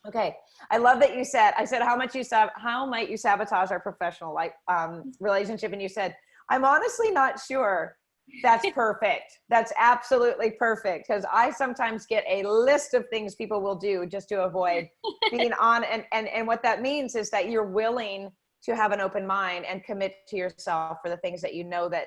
Okay. I love that I said, how might you sabotage our professional life, relationship? And you said, I'm honestly not sure. That's perfect. That's absolutely perfect. Because I sometimes get a list of things people will do just to avoid being on. And what that means is that you're willing to have an open mind and commit to yourself for the things that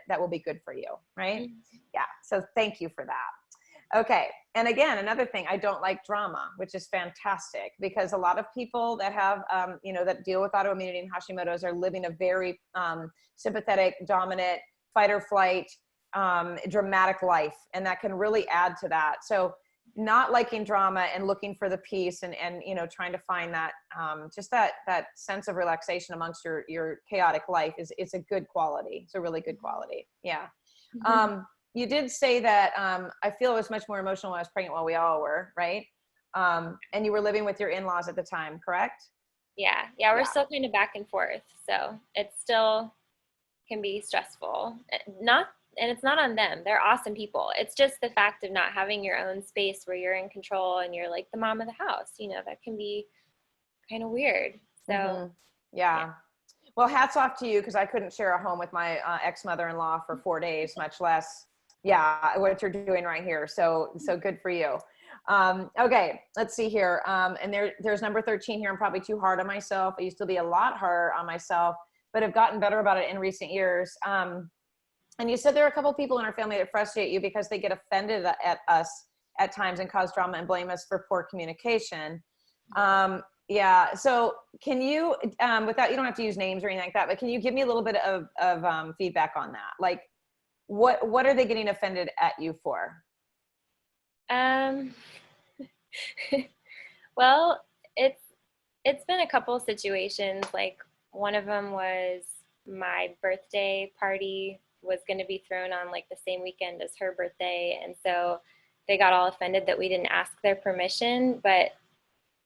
that will be good for you. Right. Yeah. So thank you for that. Okay. And again, another thing, I don't like drama, which is fantastic because a lot of people that have, that deal with autoimmunity and Hashimoto's are living a very sympathetic, dominant, fight or flight, dramatic life. And that can really add to that. So not liking drama and looking for the peace and trying to find that, just that sense of relaxation amongst your chaotic life it's a good quality. It's a really good quality. Yeah. You did say that, I feel it was much more emotional when I was pregnant. Well, we all were, right? And you were living with your in-laws at the time, correct? Yeah. We're still kind of back and forth. So it still can be stressful. And it's not on them. They're awesome people. It's just the fact of not having your own space where you're in control and you're like the mom of the house, that can be kind of weird. So Yeah. Well, hats off to you, because I couldn't share a home with my ex-mother-in-law for 4 days, much less, yeah, what you're doing right here. So good for you. Okay, let's see here. And there's number 13 here. I'm probably too hard on myself. I used to be a lot harder on myself, but have gotten better about it in recent years. And you said there are a couple of people in our family that frustrate you because they get offended at us at times and cause drama and blame us for poor communication. Yeah. So can you, without, you don't have to use names or anything like that, but can you give me a little bit of feedback on that? Like, what are they getting offended at you for? Well, it's been a couple situations. Like, one of them was my birthday party was going to be thrown on like the same weekend as her birthday, and so they got all offended that we didn't ask their permission, but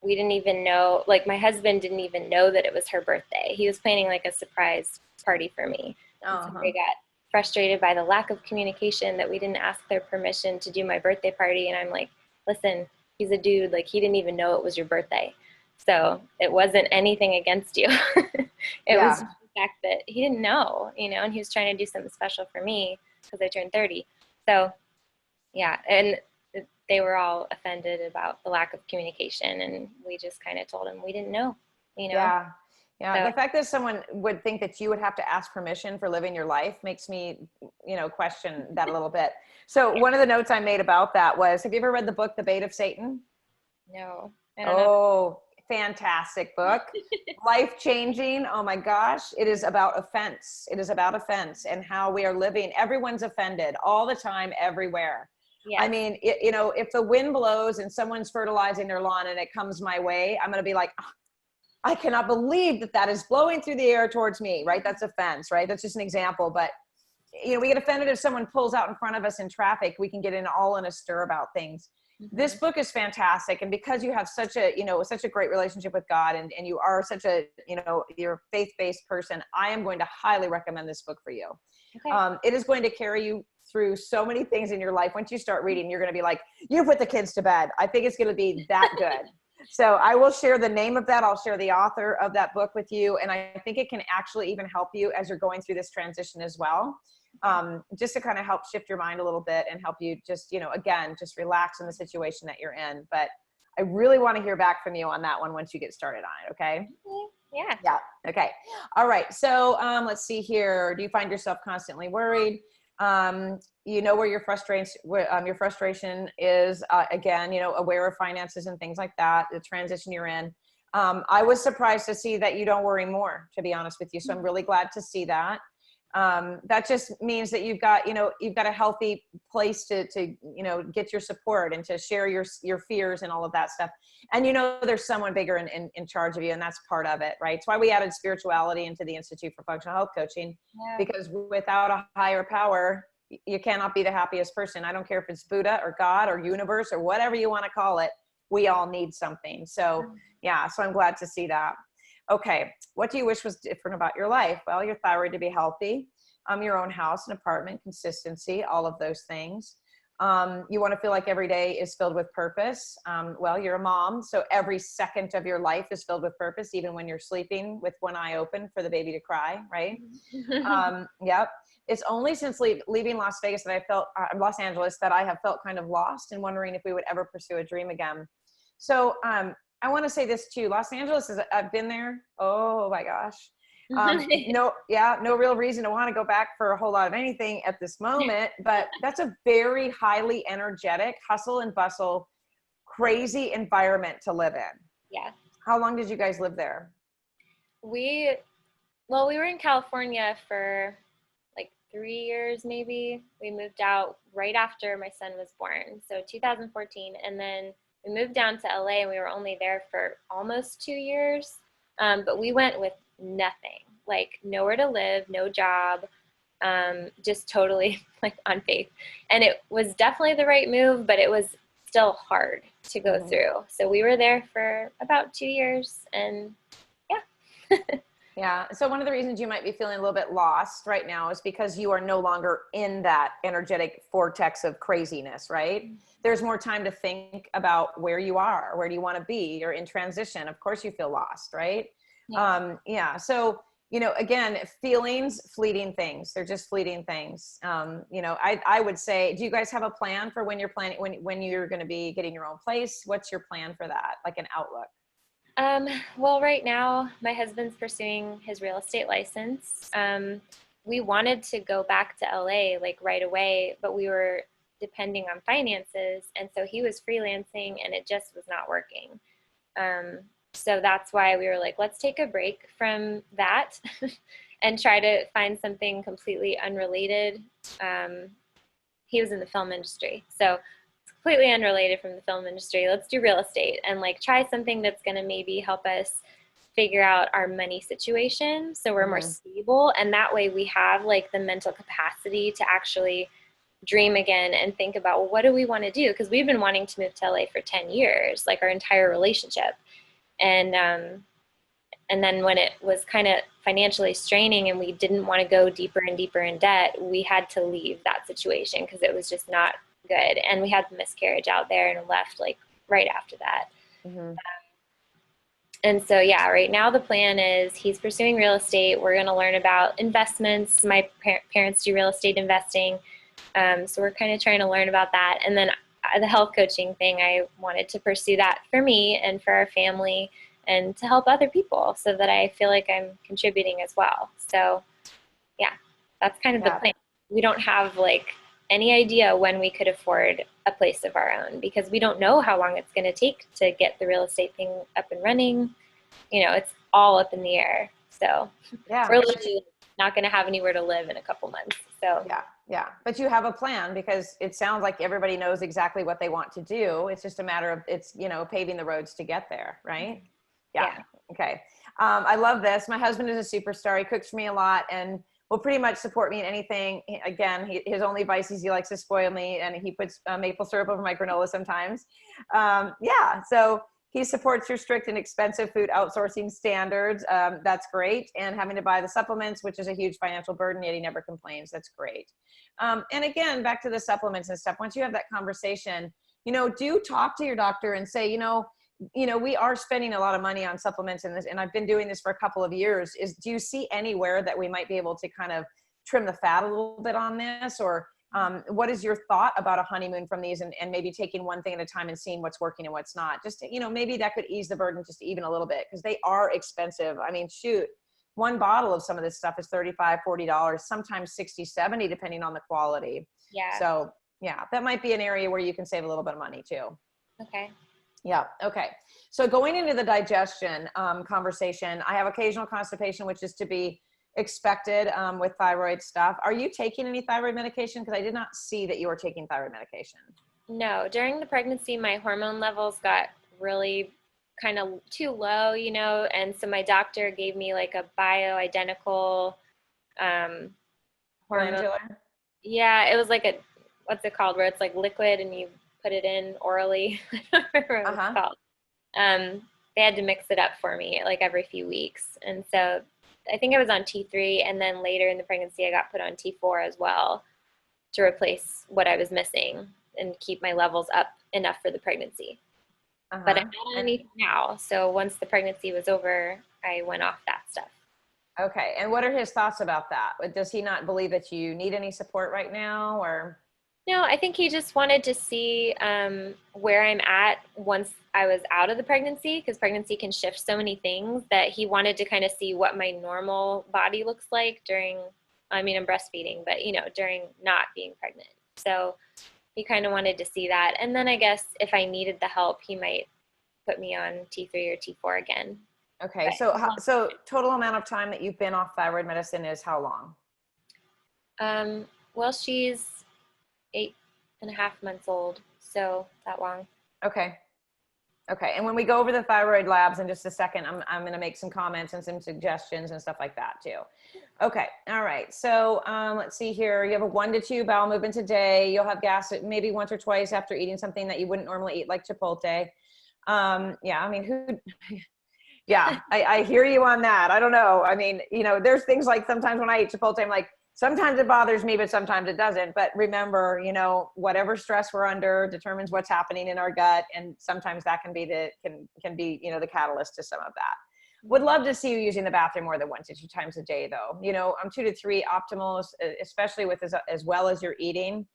we didn't even know, like my husband didn't even know that it was her birthday. He was planning like a surprise party for me. So they got frustrated by the lack of communication, that we didn't ask their permission to do my birthday party. And I'm like, listen, he's a dude, like he didn't even know it was your birthday. So it wasn't anything against you. It was just the fact that he didn't know, and he was trying to do something special for me because I turned 30. So yeah, and they were all offended about the lack of communication, and we just kind of told them we didn't know, Yeah. Yeah. So, The fact that someone would think that you would have to ask permission for living your life makes me, question that a little bit. So one of the notes I made about that was, have you ever read the book, The Bait of Satan? no, I don't know. Oh, fantastic book. Life-changing. Oh my gosh. It is about offense. It is about offense and how we are living. Everyone's offended all the time, everywhere. Yeah. I mean, if the wind blows and someone's fertilizing their lawn and it comes my way, I'm going to be like, "Oh, I cannot believe that is blowing through the air towards me," right? That's offense, right? That's just an example. But, we get offended if someone pulls out in front of us in traffic. We can get all in a stir about things. This book is fantastic. And because you have such a great relationship with God, and you are such a, you're a faith-based person, I am going to highly recommend this book for you. Okay. It is going to carry you through so many things in your life. Once you start reading, you're going to be like, you put the kids to bed. I think it's going to be that good. So I will share the name of that. I'll share the author of that book with you. And I think it can actually even help you as you're going through this transition as well. Just to kind of help shift your mind a little bit and help you just, again, just relax in the situation that you're in. But I really want to hear back from you on that one once you get started on it. Okay. Yeah. Yeah. Okay. All right. So let's see here. Do you find yourself constantly worried? Where your frustration is, again, aware of finances and things like that, the transition you're in. I was surprised to see that you don't worry more, to be honest with you. So I'm really glad to see that. That just means that you've got a healthy place to get your support and to share your fears and all of that stuff. And there's someone bigger in charge of you, and that's part of it, right? It's why we added spirituality into the Institute for Functional Health Coaching, because without a higher power, you cannot be the happiest person. I don't care if it's Buddha or God or universe or whatever you want to call it. We all need something. So yeah, so I'm glad to see that. Okay, what do you wish was different about your life? Well, your thyroid to be healthy, your own house and apartment, consistency, all of those things. You want to feel like every day is filled with purpose. Well, you're a mom, so every second of your life is filled with purpose, even when you're sleeping with one eye open for the baby to cry, right? Yep. It's only since leaving Las Vegas that I felt, Los Angeles, that I have felt kind of lost and wondering if we would ever pursue a dream again. So I want to say this too. Los Angeles I've been there. Oh my gosh. No real reason to want to go back for a whole lot of anything at this moment, but that's a very highly energetic, hustle and bustle, crazy environment to live in. Yeah. How long did you guys live there? We were in California for like 3 years, maybe. We moved out right after my son was born. So 2014. And then we moved down to LA, and we were only there for almost 2 years. But we went with nothing, like nowhere to live, no job, just totally like on faith. And it was definitely the right move, but it was still hard to go through. So we were there for about 2 years, and yeah. Yeah. So one of the reasons you might be feeling a little bit lost right now is because you are no longer in that energetic vortex of craziness, right? There's more time to think about where you are, where do you want to be? You're in transition. Of course you feel lost, right? Yeah. So, again, feelings, fleeting things. They're just fleeting things. I would say, do you guys have a plan for when you're planning, when you're going to be getting your own place? What's your plan for that? Like an outlook? Well, right now, my husband's pursuing his real estate license. We wanted to go back to LA like right away, but we were depending on finances. And so he was freelancing and it just was not working. Um, so that's why we were like, let's take a break from that and try to find something completely unrelated. He was in the film industry. So it's completely unrelated from the film industry. Let's do real estate and like try something that's going to maybe help us figure out our money situation so we're more stable. And that way we have like the mental capacity to actually dream again and think about, well, what do we want to do? Because we've been wanting to move to LA for 10 years, like our entire relationship. And then when it was kind of financially straining and we didn't want to go deeper and deeper in debt, we had to leave that situation because it was just not good. And we had the miscarriage out there and left like right after that. And so, yeah, right now the plan is he's pursuing real estate. We're going to learn about investments. My parents do real estate investing. So we're kind of trying to learn about that. And then the health coaching thing, I wanted to pursue that for me and for our family and to help other people so that I feel like I'm contributing as well. So yeah, that's kind of the plan. We don't have like any idea when we could afford a place of our own because we don't know how long it's going to take to get the real estate thing up and running. It's all up in the air. So we're literally not going to have anywhere to live in a couple months. So yeah. But you have a plan because it sounds like everybody knows exactly what they want to do. It's just a matter of, paving the roads to get there. Right. Yeah. Okay. I love this. My husband is a superstar. He cooks for me a lot and will pretty much support me in anything. Again, his only vice is he likes to spoil me and he puts maple syrup over my granola sometimes. So he supports your strict and expensive food outsourcing standards. That's great. And having to buy the supplements, which is a huge financial burden, yet he never complains. That's great. And again, back to the supplements and stuff. Once you have that conversation, do talk to your doctor and say, we are spending a lot of money on supplements in this, and I've been doing this for a couple of years. Do you see anywhere that we might be able to kind of trim the fat a little bit on this? Or what is your thought about a honeymoon from these and maybe taking one thing at a time and seeing what's working and what's not? Just, maybe that could ease the burden just even a little bit because they are expensive. I mean, shoot, one bottle of some of this stuff is $35, $40, sometimes $60, $70, depending on the quality. Yeah. So yeah, that might be an area where you can save a little bit of money too. Okay. Yeah. Okay. So going into the digestion conversation, I have occasional constipation, which is to be expected with thyroid stuff. Are you taking any thyroid medication? Because I did not see that you were taking thyroid medication. No, during the pregnancy, my hormone levels got really kind of too low, and so my doctor gave me like a bioidentical hormone. Glandular? Yeah, it was like what's it called, where it's like liquid and you put it in orally. I don't remember what it's called. They had to mix it up for me like every few weeks. And so I think I was on T3 and then later in the pregnancy I got put on T4 as well to replace what I was missing and keep my levels up enough for the pregnancy. But I'm not on anything now. So once the pregnancy was over, I went off that stuff. Okay. And what are his thoughts about that? Does he not believe that you need any support right now or? No, I think he just wanted to see where I'm at once I was out of the pregnancy, because pregnancy can shift so many things that he wanted to kind of see what my normal body looks like during, I'm breastfeeding, but during not being pregnant. So he kind of wanted to see that. And then I guess if I needed the help, he might put me on T3 or T4 again. Okay. So total amount of time that you've been off thyroid medicine is how long? Well, she's 8.5 months old, so that long. Okay. And when we go over the thyroid labs in just a second, I'm going to make some comments and some suggestions and stuff like that too. Okay. All right. So let's see here. You have a 1 to 2 bowel movements a day. You'll have gas maybe once or twice after eating something that you wouldn't normally eat, like Chipotle. I hear you on that. I don't know. There's things like sometimes when I eat Chipotle, I'm like, sometimes it bothers me, but sometimes it doesn't. But remember, whatever stress we're under determines what's happening in our gut. And sometimes that can be the catalyst to some of that. Would love to see you using the bathroom more than 1 to 2 times a day, though. 2 to 3 optimal, especially with as well as you're eating.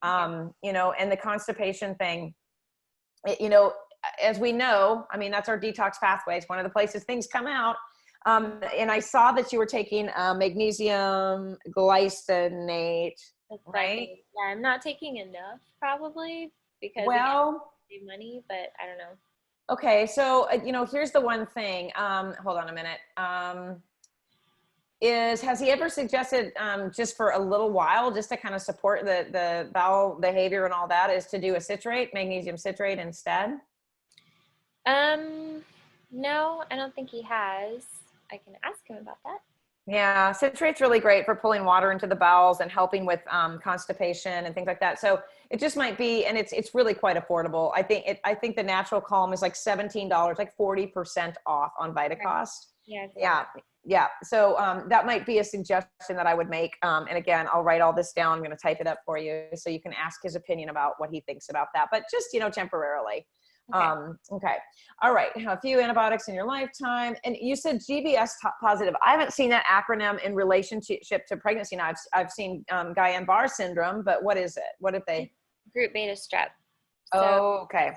And the constipation thing, as we know, I mean, that's our detox pathways. One of the places things come out. And I saw that you were taking magnesium glycinate, right? Yeah, I'm not taking enough probably because again, save money, but I don't know. Okay, so here's the one thing. Hold on a minute. Has he ever suggested just for a little while, just to kind of support the bowel behavior and all that, is to do a citrate, magnesium citrate instead? No, I don't think he has. I can ask him about that. Yeah, citrate's really great for pulling water into the bowels and helping with constipation and things like that. So it just might be, and it's really quite affordable. I think the Natural Calm is like $17, like 40% off on VitaCost. Yeah. So that might be a suggestion that I would make. And again, I'll write all this down. I'm going to type it up for you so you can ask his opinion about what he thinks about that. But just temporarily. Okay. All right. A few antibiotics in your lifetime. And you said GBS positive. I haven't seen that acronym in relationship to pregnancy. Now I've seen Guillain-Barré syndrome, but what is it? What if they? Group beta strep. So, okay.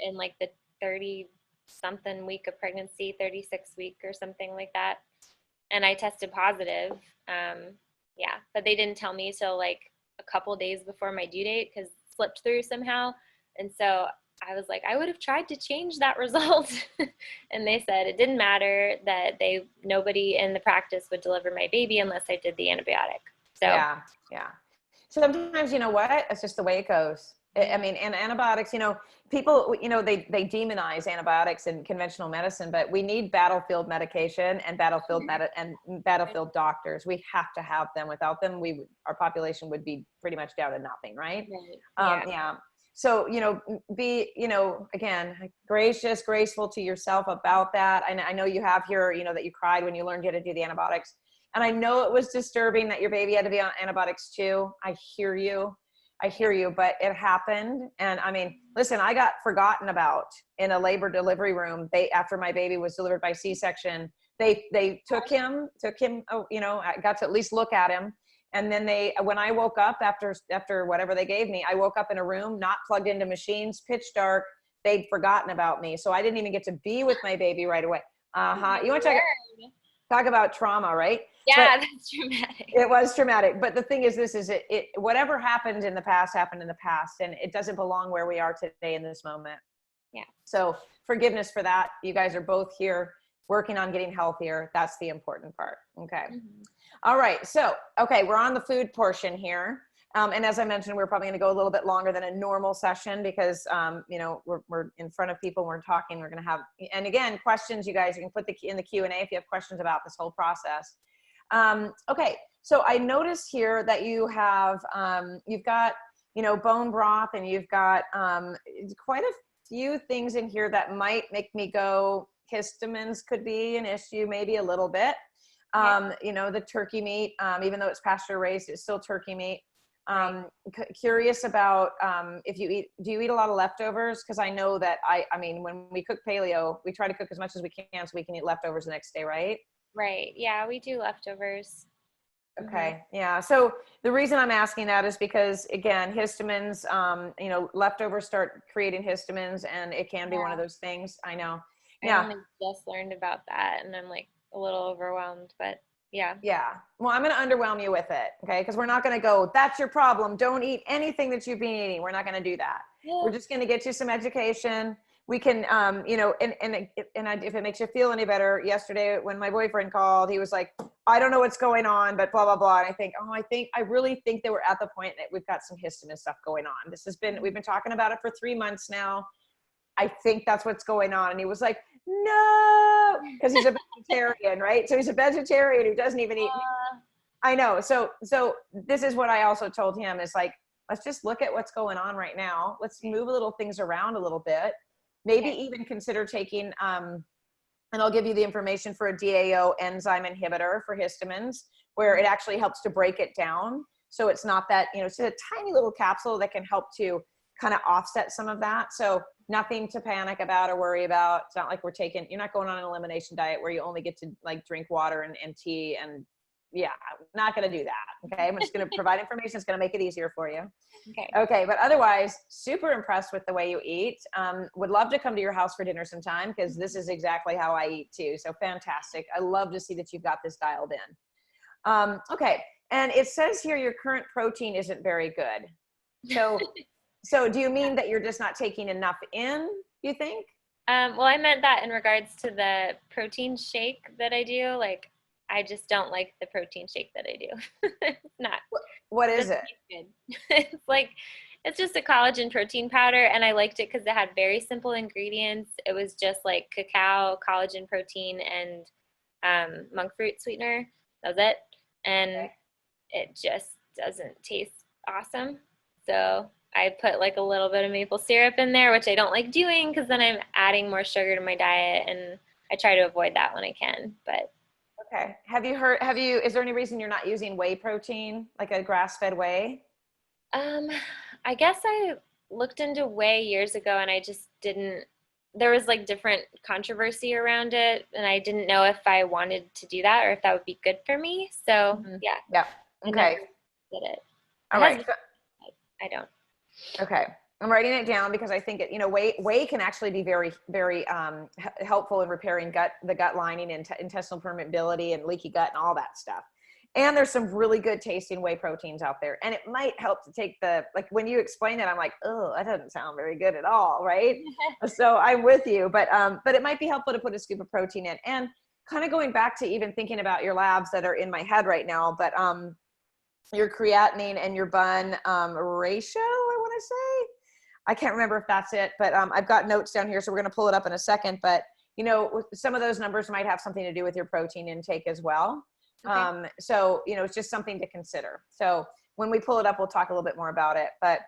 In like the 30 something week of pregnancy, 36 week or something like that. And I tested positive. But they didn't tell me till like a couple days before my due date because it slipped through somehow. And so I was like, I would have tried to change that result. And they said it didn't matter, that nobody in the practice would deliver my baby unless I did the antibiotic. So yeah. Sometimes, it's just the way it goes. I mean, and antibiotics, people, they demonize antibiotics in conventional medicine, but we need battlefield medication and battlefield doctors. We have to have them. Without them, our population would be pretty much down to nothing, right? Yeah. So, be, again, graceful to yourself about that. I know you have here, that you cried when you learned you had to do the antibiotics. And I know it was disturbing that your baby had to be on antibiotics too. I hear you, but it happened. And I mean, listen, I got forgotten about in a labor delivery room. After my baby was delivered by C-section, they took him, I got to at least look at him. And then when I woke up after whatever they gave me, I woke up in a room, not plugged into machines, pitch dark. They'd forgotten about me. So I didn't even get to be with my baby right away. You want to talk about trauma, right? Yeah, that's traumatic. It was traumatic. But the thing is, whatever happened in the past, and it doesn't belong where we are today in this moment. Yeah. So forgiveness for that. You guys are both here working on getting healthier. That's the important part. Okay. Mm-hmm. All right. So, we're on the food portion here. And as I mentioned, we're probably going to go a little bit longer than a normal session because, we're in front of people, we're talking, we're going to have, and again, questions, you guys, you can put in the Q&A if you have questions about this whole process. So I noticed here that you have, you've got, bone broth, and you've got quite a few things in here that might make me go, histamines could be an issue, maybe a little bit. The turkey meat, even though it's pasture raised, it's still turkey meat. Curious about do you eat a lot of leftovers? Because I know that I mean, when we cook paleo, we try to cook as much as we can so we can eat leftovers the next day, right? Right. Yeah, we do leftovers. Okay. Mm-hmm. Yeah. So the reason I'm asking that is because, again, histamines, leftovers start creating histamines, and it can be one of those things. I know. I only just learned about that, and I'm like a little overwhelmed, but yeah. Yeah. Well, I'm going to underwhelm you with it. Okay. Because we're not going to go, that's your problem, don't eat anything that you've been eating. We're not going to do that. Yeah. We're just going to get you some education. We can, if it makes you feel any better, yesterday when my boyfriend called, he was like, I don't know what's going on, but blah, blah, blah. And I think, I really think that we're at the point that we've got some histamine stuff going on. We've been talking about it for 3 months now. I think that's what's going on. And he was like, no, because he's a vegetarian, right? So he's a vegetarian who doesn't even eat meat. I know. So this is what I also told him is like, let's just look at what's going on right now. Let's move little things around a little bit. Maybe even consider taking, and I'll give you the information for a DAO enzyme inhibitor for histamines, where it actually helps to break it down. So it's not that, it's a tiny little capsule that can help to kind of offset some of that. So Nothing to panic about or worry about. It's not like you're not going on an elimination diet where you only get to like drink water and tea and yeah, not going to do that. Okay. I'm just going to provide information that's going to make it easier for you. Okay. Okay. But otherwise, super impressed with the way you eat. Would love to come to your house for dinner sometime because this is exactly how I eat too. So fantastic. I love to see that you've got this dialed in. Okay. And it says here your current protein isn't very good. So do you mean that you're just not taking enough in, you think? Well, I meant that in regards to the protein shake that I do. Like, I just don't like the protein shake that I do. It's not. What is it? Good. It's just a collagen protein powder, and I liked it because it had very simple ingredients. It was just like cacao, collagen protein, and monk fruit sweetener. That was it. And it just doesn't taste awesome. So I put like a little bit of maple syrup in there, which I don't like doing because then I'm adding more sugar to my diet, and I try to avoid that when I can. But okay. Is there any reason you're not using whey protein, like a grass-fed whey? I guess I looked into whey years ago and I just didn't, there was like different controversy around it and I didn't know if I wanted to do that or if that would be good for me. So yeah. Yeah. Okay. Did it. All right. I don't. Okay. I'm writing it down because I think whey can actually be very, very helpful in repairing the gut lining and intestinal permeability and leaky gut and all that stuff. And there's some really good tasting whey proteins out there. And it might help to take like when you explain it, I'm like, oh, that doesn't sound very good at all. Right. So I'm with you, but it might be helpful to put a scoop of protein in. And kind of going back to even thinking about your labs that are in my head right now, but your creatinine and your bun ratio, I want to say. I can't remember if that's it, but I've got notes down here, so we're going to pull it up in a second. But, some of those numbers might have something to do with your protein intake as well. Okay. So, it's just something to consider. So when we pull it up, we'll talk a little bit more about it. But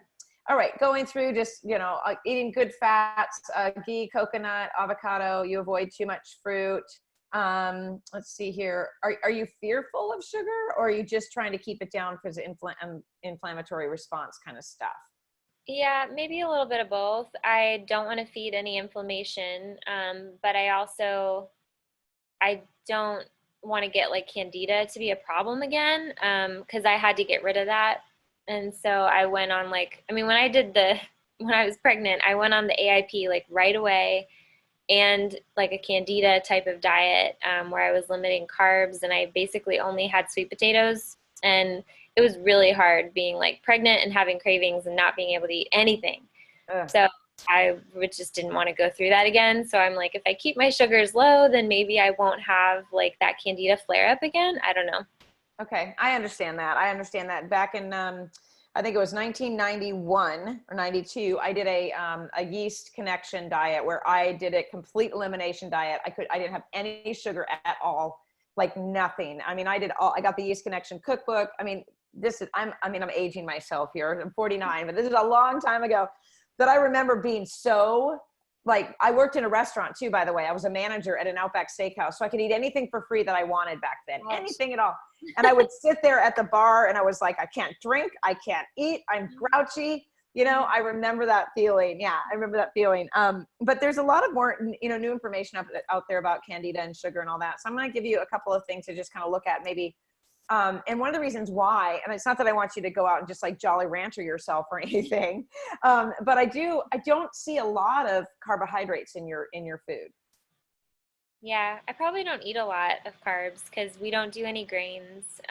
all right, going through just, eating good fats, ghee, coconut, avocado, you avoid too much fruit. Let's see here. Are you fearful of sugar or are you just trying to keep it down because of inflammatory response kind of stuff? Yeah, maybe a little bit of both. I don't want to feed any inflammation, but I don't want to get like candida to be a problem again, because I had to get rid of that. And so I went on when I was pregnant, I went on the AIP like right away and like a candida type of diet where I was limiting carbs and I basically only had sweet potatoes. And it was really hard being like pregnant and having cravings and not being able to eat anything. So I just didn't want to go through that again. So I'm like, if I keep my sugars low, then maybe I won't have like that candida flare up again. I don't know. Okay. I understand that. Back in, I think it was 1991 or 92, I did a yeast connection diet where I did a complete elimination diet. I didn't have any sugar at all, like nothing. I mean, I got the yeast connection cookbook. I mean, I'm aging myself here. I'm 49, but this is a long time ago that I remember being so like, I worked in a restaurant too, by the way. I was a manager at an Outback Steakhouse, so I could eat anything for free that I wanted back then, anything at all. And I would sit there at the bar and I was like, I can't drink, I can't eat, I'm grouchy. I remember that feeling. Yeah, I remember that feeling. But there's a lot of more, new information out there about candida and sugar and all that. So I'm going to give you a couple of things to just kind of look at maybe. And one of the reasons why, and it's not that I want you to go out and just like Jolly Rancher yourself or anything, but I don't see a lot of carbohydrates in your food. Yeah, I probably don't eat a lot of carbs because we don't do any grains.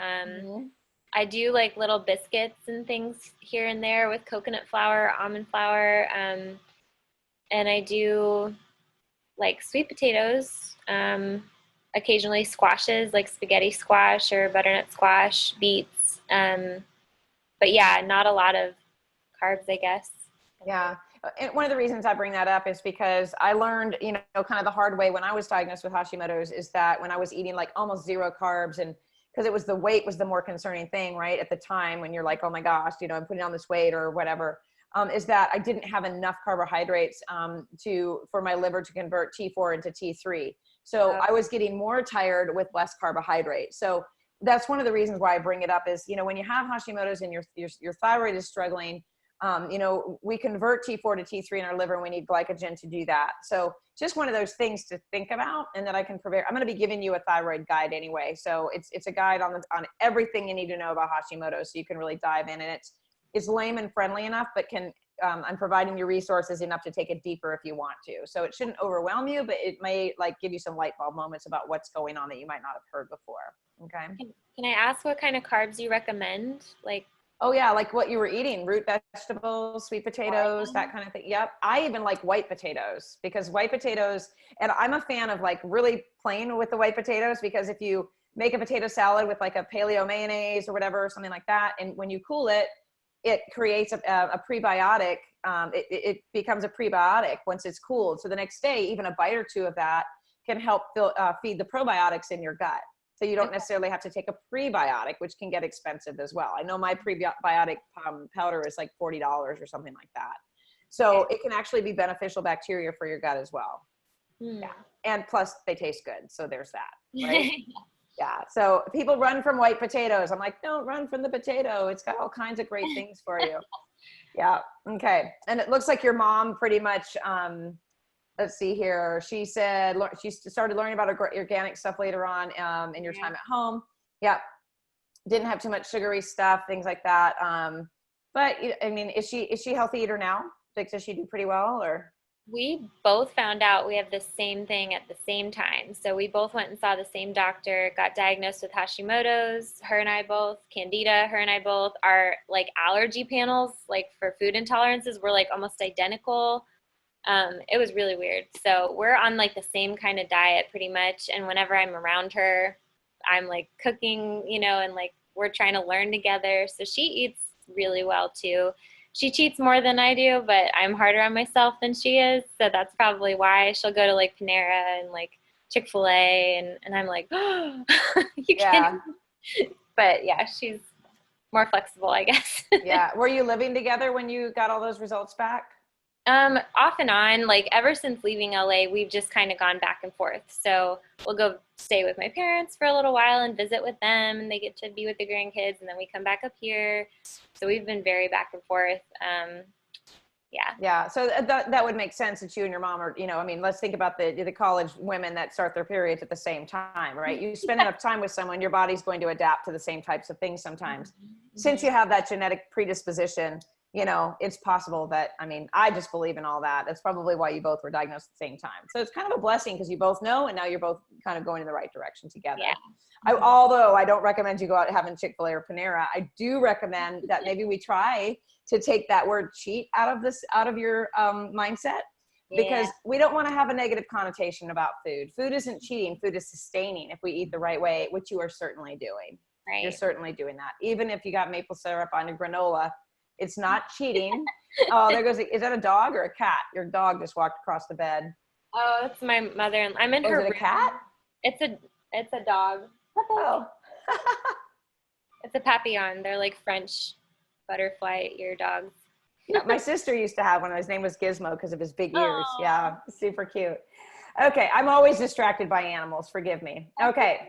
I do like little biscuits and things here and there with coconut flour, almond flour, and I do like sweet potatoes, occasionally squashes like spaghetti squash or butternut squash, beets. But yeah, not a lot of carbs, I guess. Yeah. And one of the reasons I bring that up is because I learned, kind of the hard way when I was diagnosed with Hashimoto's is that when I was eating like almost zero carbs and because the weight was the more concerning thing, right? At the time when you're like, oh my gosh, I'm putting on this weight or whatever, is that I didn't have enough carbohydrates for my liver to convert T4 into T3. So I was getting more tired with less carbohydrate. So that's one of the reasons why I bring it up is, when you have Hashimoto's and your thyroid is struggling, You know, we convert T4 to T3 in our liver, and we need glycogen to do that. So just one of those things to think about, and that I can prepare. I'm going to be giving you a thyroid guide anyway. So it's a guide on everything you need to know about Hashimoto's, so you can really dive in. And it's layman friendly enough, but I'm providing you resources enough to take it deeper if you want to. So it shouldn't overwhelm you, but it may like give you some light bulb moments about what's going on that you might not have heard before. Okay. Can I ask what kind of carbs you recommend? Like, oh yeah, like what you were eating, root vegetables, sweet potatoes, that kind of thing. Yep. I even like white potatoes, because white potatoes, and I'm a fan of like really plain with the white potatoes, because if you make a potato salad with like a paleo mayonnaise or whatever, something like that, and when you cool it, it creates a prebiotic. It becomes a prebiotic once it's cooled. So the next day, even a bite or two of that can help feed the probiotics in your gut. So you don't necessarily have to take a prebiotic, which can get expensive as well. I know my prebiotic powder is like $40 or something like that. So it can actually be beneficial bacteria for your gut as well. Yeah. And plus they taste good. So there's that, right? Yeah. So people run from white potatoes. I'm like, don't run from the potato. It's got all kinds of great things for you. Yeah. Okay. And it looks like your mom pretty much, let's see here. She said she started learning about organic stuff later on in your time at home. Yep. Didn't have too much sugary stuff, things like that. But I mean, is she a healthy eater now? Like, does she do pretty well, or? we both found out we have the same thing at the same time. So we both went and saw the same doctor, got diagnosed with Hashimoto's, her and I both, Candida, her and I both. Our like allergy panels, like for food intolerances, were like almost identical. It was really weird. So we're on like the same kind of diet pretty much. And whenever I'm around her, I'm like cooking, you know, and like we're trying to learn together. So she eats really well too. She cheats more than I do, but I'm harder on myself than she is. So that's probably why. She'll go to like Panera and like Chick-fil-A and I'm like, oh, you can't. But yeah, she's more flexible, I guess. Yeah. Were you living together when you got all those results back? Off and on, like ever since leaving LA, we've just kind of gone back and forth. So we'll go stay with my parents for a little while and visit with them, and they get to be with the grandkids, and then we come back up here. So we've been very back and forth. Yeah. So that would make sense that you and your mom are, you know, I mean, let's think about the college women that start their periods at the same time, right? You spend enough time with someone, your body's going to adapt to the same types of things sometimes. Mm-hmm. Since you have that genetic predisposition, you know, it's possible that, I mean, I just believe in all that. That's probably why you both were diagnosed at the same time. So it's kind of a blessing because you both know, and now you're both kind of going in the right direction together. Yeah. Although I don't recommend you go out having Chick-fil-A or Panera, I do recommend that maybe we try to take that word cheat out of your mindset, because we don't want to have a negative connotation about food. Food isn't cheating. Food is sustaining if we eat the right way, which you are certainly doing. Right. You're certainly doing that. Even if you got maple syrup on your granola, it's not cheating. Oh, there goes. Is that a dog or a cat? Your dog just walked across the bed. Oh, it's my mother. I'm in her room. Is it a cat? It's a dog. Oh. It's a papillon. They're like French butterfly ear dogs. Yeah, my sister used to have one. His name was Gizmo because of his big ears. Aww. Yeah, super cute. Okay, I'm always distracted by animals. Forgive me. Okay.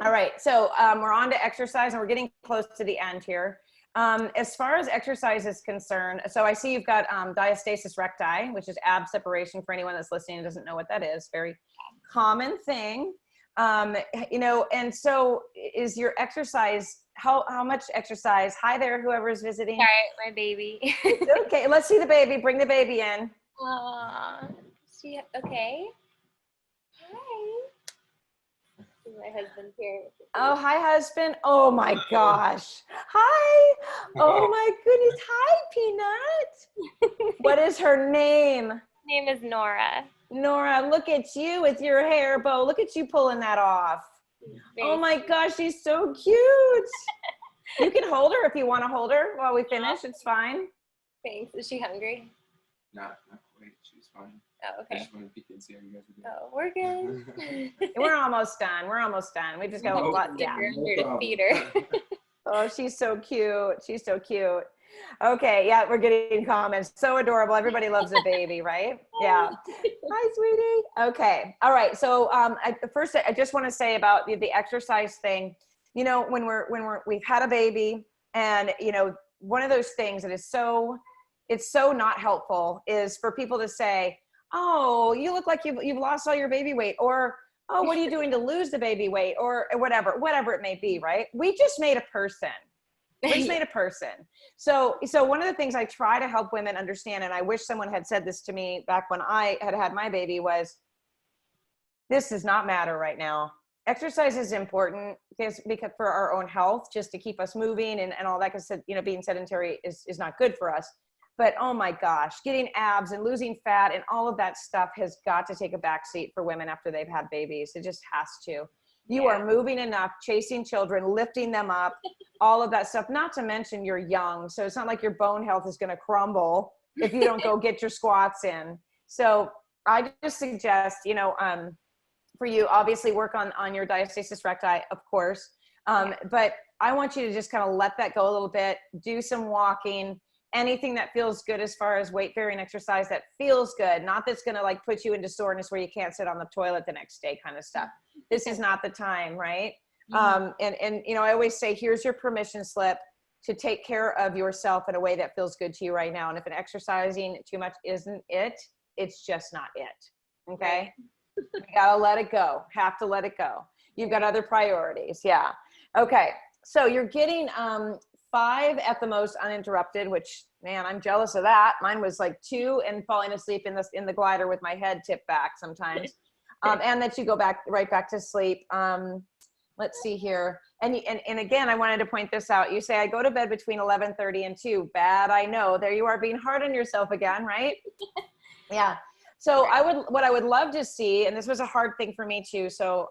All right. So we're on to exercise, and we're getting close to the end here. As far as exercise is concerned, so I see you've got diastasis recti, which is ab separation for anyone that's listening and doesn't know what that is. Very common thing. You know, and so is your exercise, how much exercise? Hi there, whoever is visiting. Sorry, my baby. Okay, let's see the baby. Bring the baby in. Okay. Hi. My husband's here. Oh, hi, husband. Oh my gosh. Hi. Oh my goodness. Hi, Peanut. What is her name? Her name is Nora. Nora, look at you with your hair bow. Look at you pulling that off. Oh my gosh, she's so cute. You can hold her if you want to hold her while we finish. It's fine. Thanks. Is she hungry? Not quite. She's fine. Oh, okay. I just want to peek and see how you guys are doing. Oh, we're good. We're almost done. We're almost done. We just got a lot. Yeah. To feed her. Oh, she's so cute. She's so cute. Okay. Yeah. We're getting comments. So adorable. Everybody loves a baby, right? Yeah. Hi, sweetie. Okay. All right. So first, I just want to say about the exercise thing, you know, when we've had a baby and, you know, one of those things that is so, it's so not helpful is for people to say, oh, you look like you've lost all your baby weight, or, oh, what are you doing to lose the baby weight, or whatever it may be, right? We just made a person. We just made a person. So one of the things I try to help women understand, and I wish someone had said this to me back when I had my baby, was this does not matter right now. Exercise is important because for our own health, just to keep us moving and all that, because, you know, being sedentary is not good for us. But oh my gosh, getting abs and losing fat and all of that stuff has got to take a backseat for women after they've had babies. It just has to. You are moving enough, chasing children, lifting them up, all of that stuff, not to mention you're young. So it's not like your bone health is going to crumble if you don't go get your squats in. So I just suggest, you know, for you, obviously work on your diastasis recti, of course. But I want you to just kind of let that go a little bit, do some walking, anything that feels good as far as weight bearing exercise that feels good, not that's going to like put you into soreness where you can't sit on the toilet the next day kind of stuff. This is not the time, right? And you know, I always say, here's your permission slip to take care of yourself in a way that feels good to you right now. And if an exercising too much isn't it, it's just not it. Okay. You gotta let it go. Have to let it go. You've got other priorities. Yeah. Okay. So you're getting 5 at the most uninterrupted, which, man, I'm jealous of that. Mine was like 2 and falling asleep in the glider with my head tipped back sometimes. And that you go right back to sleep. Let's see here. And again, I wanted to point this out. You say, I go to bed between 11:30 and 2. Bad, I know. There you are being hard on yourself again, right? Yeah. So what I would love to see, and this was a hard thing for me too. So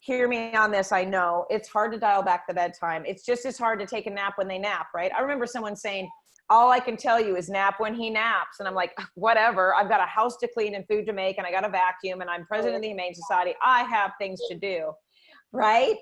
hear me on this. I know it's hard to dial back the bedtime. It's just as hard to take a nap when they nap, right? I remember someone saying, all I can tell you is nap when he naps. And I'm like, whatever, I've got a house to clean and food to make, and I got to vacuum, and I'm president of the Humane Society. I have things to do, right?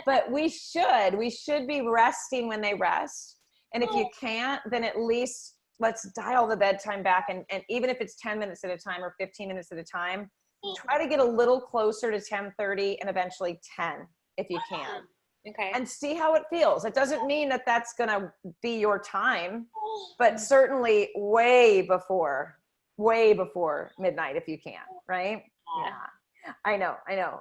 But we should be resting when they rest. And if you can't, then at least let's dial the bedtime back. And even if it's 10 minutes at a time or 15 minutes at a time, try to get a little closer to 10:30 and eventually 10 if you can. Okay. And see how it feels. It doesn't mean that that's going to be your time, but certainly way before midnight if you can, right? Yeah. I know.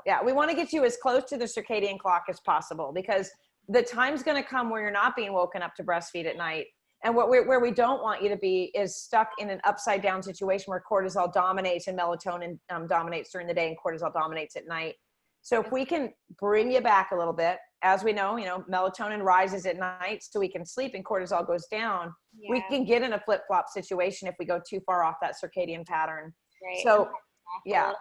Yeah. We want to get you as close to the circadian clock as possible, because the time's going to come where you're not being woken up to breastfeed at night. And where we don't want you to be is stuck in an upside down situation where cortisol dominates and melatonin dominates during the day and cortisol dominates at night. So if we can bring you back a little bit, as we know, melatonin rises at night so we can sleep and cortisol goes down. Yeah. We can get in a flip-flop situation if we go too far off that circadian pattern. Right. So yeah,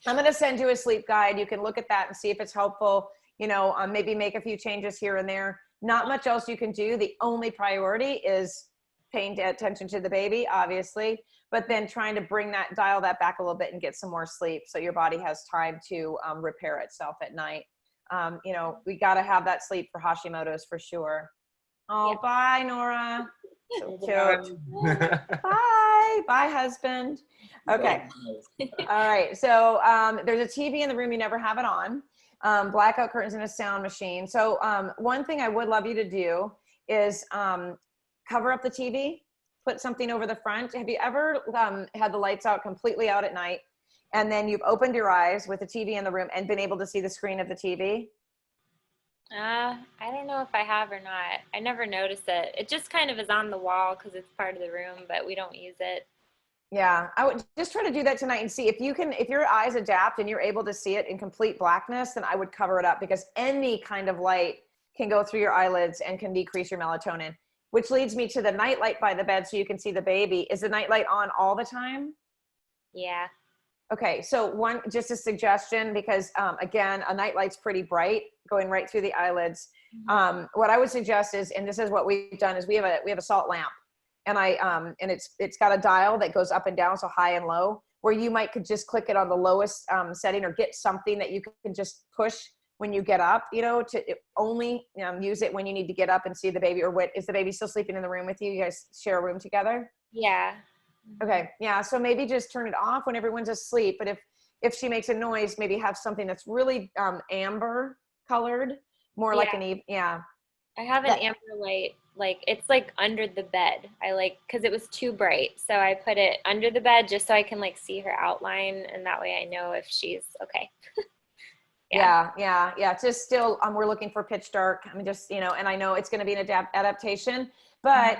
I'm going to send you a sleep guide. You can look at that and see if it's helpful, maybe make a few changes here and there. Not much else you can do. The only priority is paying attention to the baby, obviously, but then trying to dial that back a little bit and get some more sleep so your body has time to repair itself at night. We got to have that sleep for Hashimoto's for sure. Oh, yeah. Bye, Nora. So cute. Bye, husband. Okay. All right. So there's a TV in the room. You never have it on. Blackout curtains and a sound machine. So one thing I would love you to do is cover up the TV, put something over the front. Have you ever had the lights out completely out at night, and then you've opened your eyes with the TV in the room and been able to see the screen of the TV? I don't know if I have or not. I never notice it. It just kind of is on the wall because it's part of the room, but we don't use it. Yeah, I would just try to do that tonight and see if your eyes adapt and you're able to see it in complete blackness, then I would cover it up, because any kind of light can go through your eyelids and can decrease your melatonin, which leads me to the nightlight by the bed so you can see the baby. Is the nightlight on all the time? Yeah. Okay, so just a suggestion, because again, a nightlight's pretty bright, going right through the eyelids. Mm-hmm. What I would suggest is, and this is what we've done, is we have a salt lamp. And it's got a dial that goes up and down, so high and low, where you could just click it on the lowest setting, or get something that you can just push when you get up, to only use it when you need to get up and see the baby. Or is the baby still sleeping in the room with you? You guys share a room together? Yeah. Okay. Yeah. So maybe just turn it off when everyone's asleep. But if she makes a noise, maybe have something that's really amber colored, more like an yeah. I have an amber light like, it's like under the bed. Cause it was too bright. So I put it under the bed just so I can like see her outline. And that way I know if she's okay. Yeah. It's just still, we're looking for pitch dark. I mean, just, you know, and I know it's going to be an adaptation, but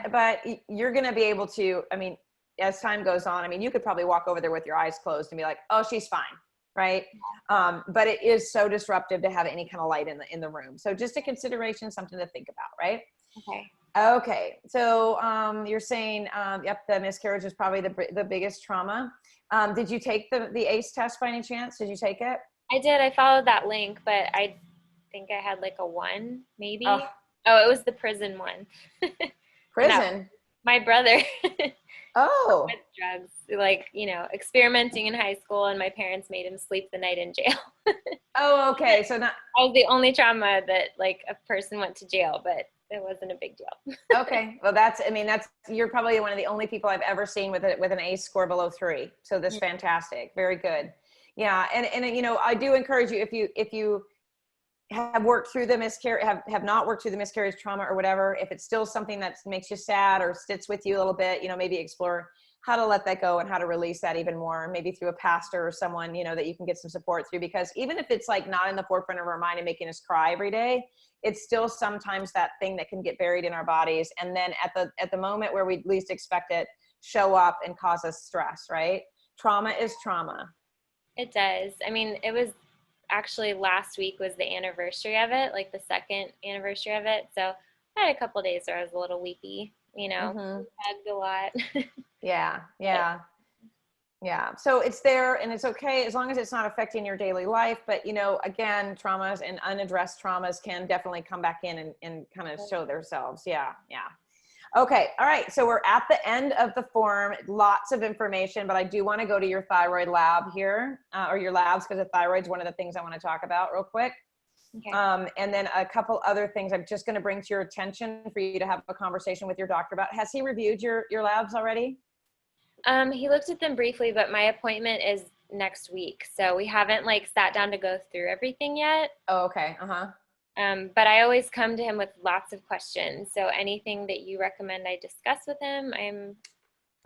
you're going to be able to, I mean, as time goes on, I mean, you could probably walk over there with your eyes closed and be like, oh, she's fine. Right. But it is so disruptive to have any kind of light in the room. So just a consideration, something to think about. Right. Okay. So, you're saying, yep, the miscarriage is probably the biggest trauma. Did you take the ACE test by any chance? Did you take it? I did. I followed that link, but I think I had like a 1, maybe. Oh, it was the prison one. prison? My brother. Oh. With drugs, like, you know, experimenting in high school, and my parents made him sleep the night in jail. Oh, okay. So not. I was the only trauma that like a person went to jail, but it wasn't a big deal. Okay. Well, you're probably one of the only people I've ever seen with an ACE score below 3. So that's fantastic. Very good. Yeah. And, you know, I do encourage you, if you have worked through the miscarriage, have not worked through the miscarriage trauma or whatever, if it's still something that makes you sad or sits with you a little bit, you know, maybe explore how to let that go and how to release that even more, maybe through a pastor or someone, you know, that you can get some support through, because even if it's like not in the forefront of our mind and making us cry every day, it's still sometimes that thing that can get buried in our bodies. And then at the moment where we least expect it, show up and cause us stress, right? Trauma is trauma. It does. I mean, it was actually last week was the anniversary of it, like the 2nd anniversary of it. So I had a couple days where I was a little weepy, you know, hugged a lot. Yeah. So it's there and it's okay as long as it's not affecting your daily life. But, you know, again, traumas and unaddressed traumas can definitely come back in and kind of show themselves. Yeah. Okay. All right. So we're at the end of the form, lots of information, but I do want to go to your thyroid lab here, or your labs, because the thyroid's one of the things I want to talk about real quick. Okay. And then a couple other things I'm just going to bring to your attention for you to have a conversation with your doctor about. Has he reviewed your labs already? He looked at them briefly, but my appointment is next week. So we haven't like sat down to go through everything yet. Oh, okay. But I always come to him with lots of questions. So anything that you recommend I discuss with him, I'm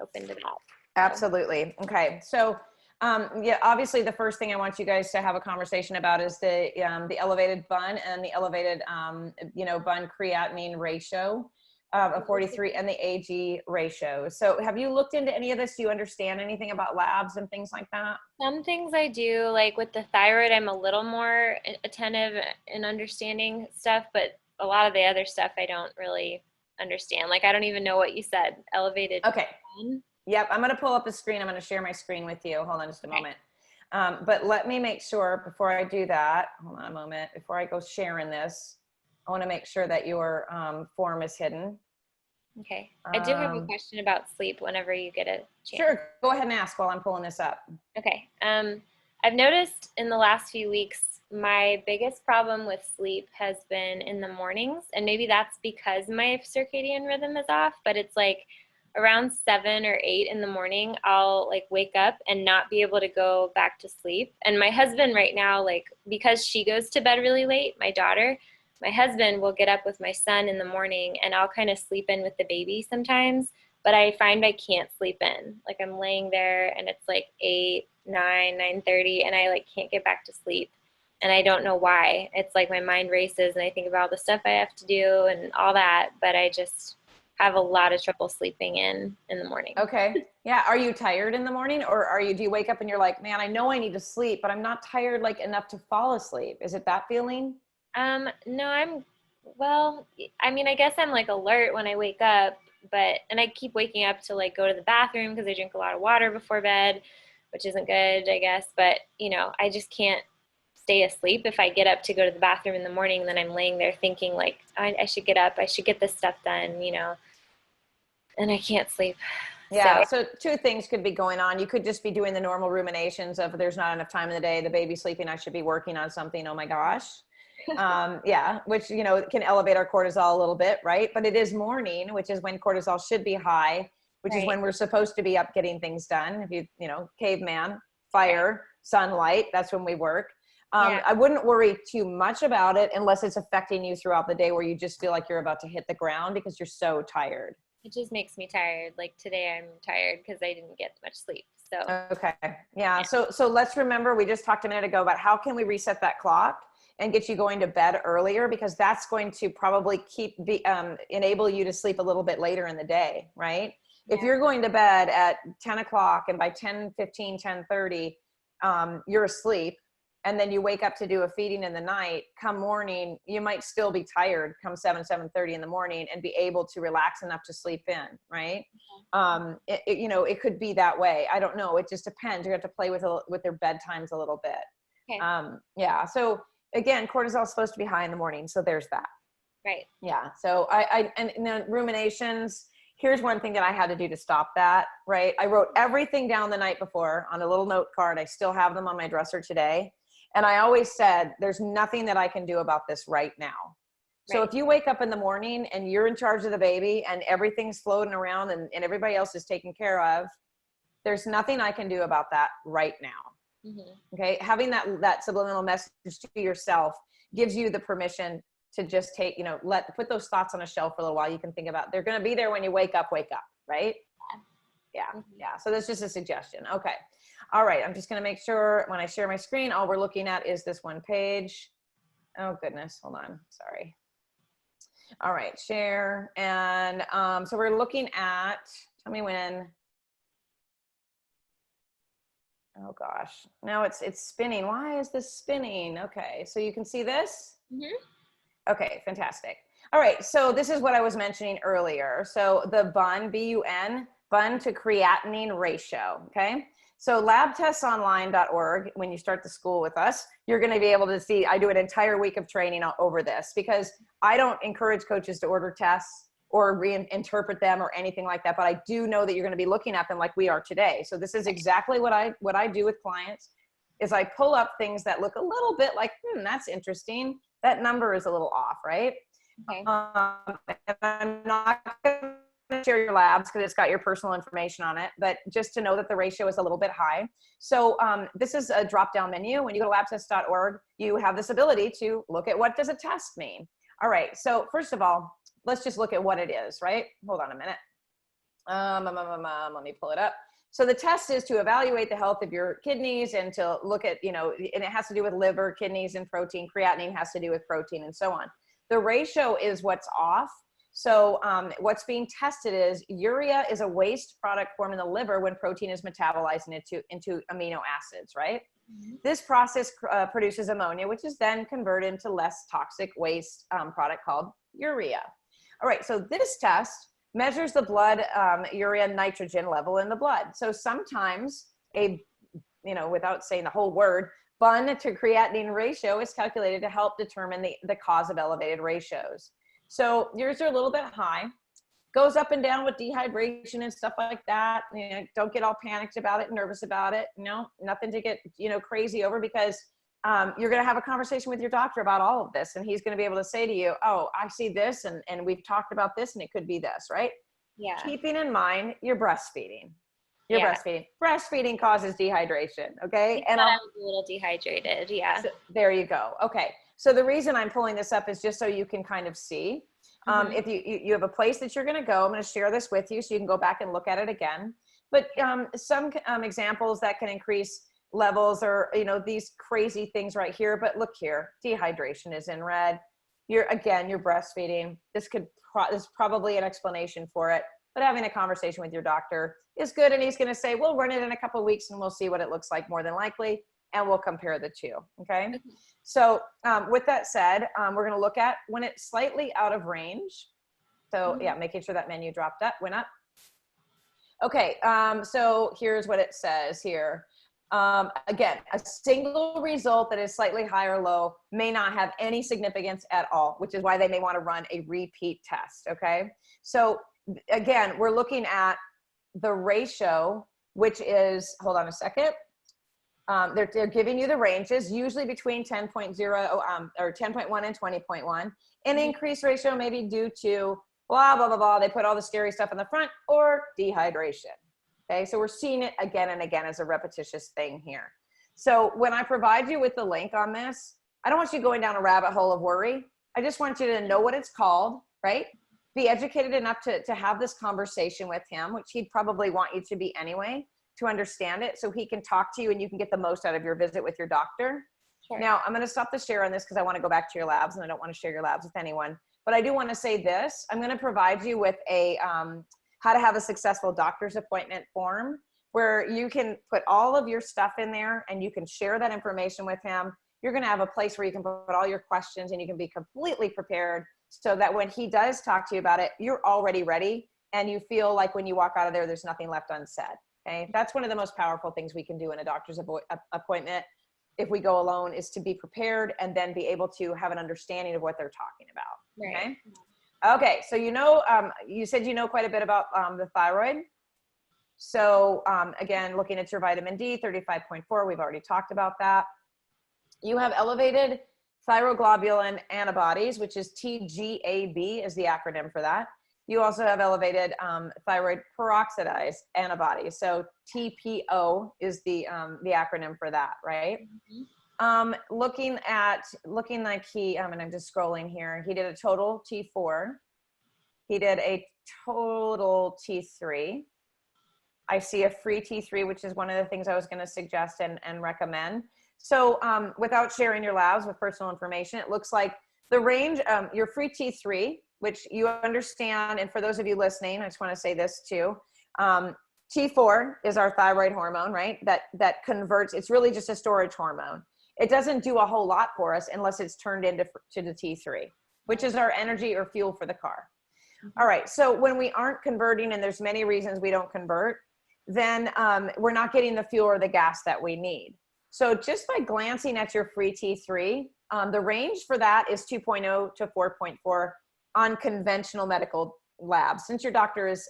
open to that. Absolutely. Okay. So, yeah, obviously the first thing I want you guys to have a conversation about is the elevated BUN and the elevated, BUN creatinine ratio of 43 and the AG ratio. So have you looked into any of this? Do you understand anything about labs and things like that? Some things I do, like with the thyroid, I'm a little more attentive in understanding stuff, but a lot of the other stuff I don't really understand. Like, I don't even know what you said. Elevated. Okay. BUN. Yep. I'm going to pull up the screen. I'm going to share my screen with you. Hold on just a moment. But let me make sure before I do that, hold on a moment, before I go sharing this, I want to make sure that your form is hidden. Okay. I do have a question about sleep whenever you get a chance. Sure. Go ahead and ask while I'm pulling this up. Okay. I've noticed in the last few weeks, my biggest problem with sleep has been in the mornings. And maybe that's because my circadian rhythm is off, but it's like around 7 or 8 in the morning, I'll like wake up and not be able to go back to sleep. And my husband right now, like, because she goes to bed really late, my daughter, my husband will get up with my son in the morning and I'll kind of sleep in with the baby sometimes, but I find I can't sleep in. Like, I'm laying there and it's like 8, 9, 9:30 and I like can't get back to sleep. And I don't know why. It's like my mind races and I think about all the stuff I have to do and all that, but I just have a lot of trouble sleeping in the morning. Okay. Yeah. Are you tired in the morning, or do you wake up and you're like, man, I know I need to sleep, but I'm not tired like enough to fall asleep? Is it that feeling? No, I mean, I guess I'm like alert when I wake up, and I keep waking up to like go to the bathroom because I drink a lot of water before bed, which isn't good, I guess. But, you know, I just can't stay asleep. If I get up to go to the bathroom in the morning, then I'm laying there thinking like, I should get up, I should get this stuff done, you know, and I can't sleep. Yeah. So two things could be going on. You could just be doing the normal ruminations of there's not enough time in the day, the baby's sleeping, I should be working on something. Oh my gosh. Yeah, which, you know, can elevate our cortisol a little bit, right? But it is morning, which is when cortisol should be high, which is when we're supposed to be up getting things done. If you know, caveman, fire, sunlight, that's when we work. I wouldn't worry too much about it unless it's affecting you throughout the day where you just feel like you're about to hit the ground because you're so tired. It just makes me tired. Like today I'm tired because I didn't get much sleep. So okay. Yeah. So let's remember, we just talked a minute ago about how can we reset that clock and get you going to bed earlier, because that's going to probably enable you to sleep a little bit later in the day, right? Yeah. If you're going to bed at 10 o'clock and by 10:15, 10:30, you're asleep, and then you wake up to do a feeding in the night, come morning, you might still be tired come 7:30 in the morning and be able to relax enough to sleep in, right? You know, it could be that way. I don't know. It just depends. You have to play with their bedtimes a little bit. Okay. Yeah. So again, cortisol is supposed to be high in the morning. So there's that. Right. Yeah. So and then ruminations, here's one thing that I had to do to stop that, right? I wrote everything down the night before on a little note card. I still have them on my dresser today. And I always said, there's nothing that I can do about this right now. So if you wake up in the morning and you're in charge of the baby and everything's floating around and everybody else is taken care of, there's nothing I can do about that right now. Mm-hmm. Okay. Having that subliminal message to yourself gives you the permission to just take, you know, put those thoughts on a shelf for a little while. You can think about, they're going to be there when you wake up, right? Yeah. Mm-hmm. Yeah. So that's just a suggestion. Okay. All right. I'm just going to make sure when I share my screen, all we're looking at is this one page. Oh goodness. Hold on. Sorry. All right. Share. And so we're looking at, tell me when. Oh gosh. No, it's spinning. Why is this spinning? Okay. So you can see this? Mm-hmm. Okay. Fantastic. All right. So this is what I was mentioning earlier. So the BUN, B-U-N, BUN to creatinine ratio. Okay. So labtestsonline.org, when you start the school with us, you're going to be able to see, I do an entire week of training over this because I don't encourage coaches to order tests or reinterpret them or anything like that. But I do know that you're going to be looking at them like we are today. So this is exactly what I do with clients is I pull up things that look a little bit like, that's interesting. That number is a little off, right? Okay. And I'm not going to share your labs because it's got your personal information on it, but just to know that the ratio is a little bit high. So this is a drop-down menu. When you go to labtest.org, you have this ability to look at what does a test mean. All right. So first of all, let's just look at what it is, right? Hold on a minute. Let me pull it up. So the test is to evaluate the health of your kidneys and to look at, and it has to do with liver, kidneys, and protein. Creatinine has to do with protein and so on. The ratio is what's off. So what's being tested is urea is a waste product formed in the liver when protein is metabolized into amino acids, right? Mm-hmm. This process produces ammonia, which is then converted into less toxic waste product called urea. All right, so this test measures the blood urea nitrogen level in the blood. So sometimes without saying the whole word, BUN to creatinine ratio is calculated to help determine the cause of elevated ratios. So yours are a little bit high, goes up and down with dehydration and stuff like that. Don't get all panicked about it, nervous about it. Nothing to get, crazy over, because you're going to have a conversation with your doctor about all of this. And he's going to be able to say to you, oh, I see this. And we've talked about this and it could be this, right? Yeah. Keeping in mind, you're breastfeeding. Breastfeeding. Breastfeeding causes dehydration. Okay. And I was a little dehydrated. Yeah. So there you go. Okay. So the reason I'm pulling this up is just so you can kind of see. If you have a place that you're going to go, I'm going to share this with you so you can go back and look at it again. But some examples that can increase levels are, these crazy things right here. But look here, dehydration is in red. You're breastfeeding. This is probably an explanation for it. But having a conversation with your doctor is good. And he's going to say, we'll run it in a couple of weeks and we'll see what it looks like more than likely. And we'll compare the two. Okay. So with that said, we're going to look at when it's slightly out of range. So yeah, making sure that menu went up. Okay. So here's what it says here. Again, a single result that is slightly high or low may not have any significance at all, which is why they may want to run a repeat test. Okay. So again, we're looking at the ratio, which is, hold on a second. They're giving you the ranges, usually between 10.0 or 10.1 and 20.1. An increased ratio may be due to blah, blah, blah, blah. They put all the scary stuff in the front, or dehydration. Okay, so we're seeing it again and again as a repetitious thing here. So when I provide you with the link on this, I don't want you going down a rabbit hole of worry. I just want you to know what it's called, right? Be educated enough to have this conversation with him, which he'd probably want you to be anyway, to understand it so he can talk to you and you can get the most out of your visit with your doctor. Sure. Now, I'm going to stop the share on this because I want to go back to your labs and I don't want to share your labs with anyone. But I do want to say this. I'm going to provide you with a how to have a successful doctor's appointment form where you can put all of your stuff in there and you can share that information with him. You're going to have a place where you can put all your questions and you can be completely prepared so that when he does talk to you about it, you're already ready and you feel like when you walk out of there, there's nothing left unsaid. Okay. That's one of the most powerful things we can do in a doctor's appointment if we go alone, is to be prepared and then be able to have an understanding of what they're talking about. Right. Okay. Okay. So, you said you know quite a bit about the thyroid. So again, looking at your vitamin D, 35.4, we've already talked about that. You have elevated thyroglobulin antibodies, which is TGAB is the acronym for that. You also have elevated thyroid peroxidase antibodies. So TPO is the acronym for that, right? Mm-hmm. Looking like he, and I'm just scrolling here, he did a total T4. He did a total T3. I see a free T3, which is one of the things I was going to suggest and recommend. So without sharing your labs with personal information, it looks like the range, your free T3, which you understand, and for those of you listening, I just want to say this too. T4 is our thyroid hormone, right? That converts, it's really just a storage hormone. It doesn't do a whole lot for us unless it's turned into the T3, which is our energy or fuel for the car. All right, so when we aren't converting, and there's many reasons we don't convert, then we're not getting the fuel or the gas that we need. So just by glancing at your free T3, the range for that is 2.0 to 4.4 on conventional medical labs. Since your doctor is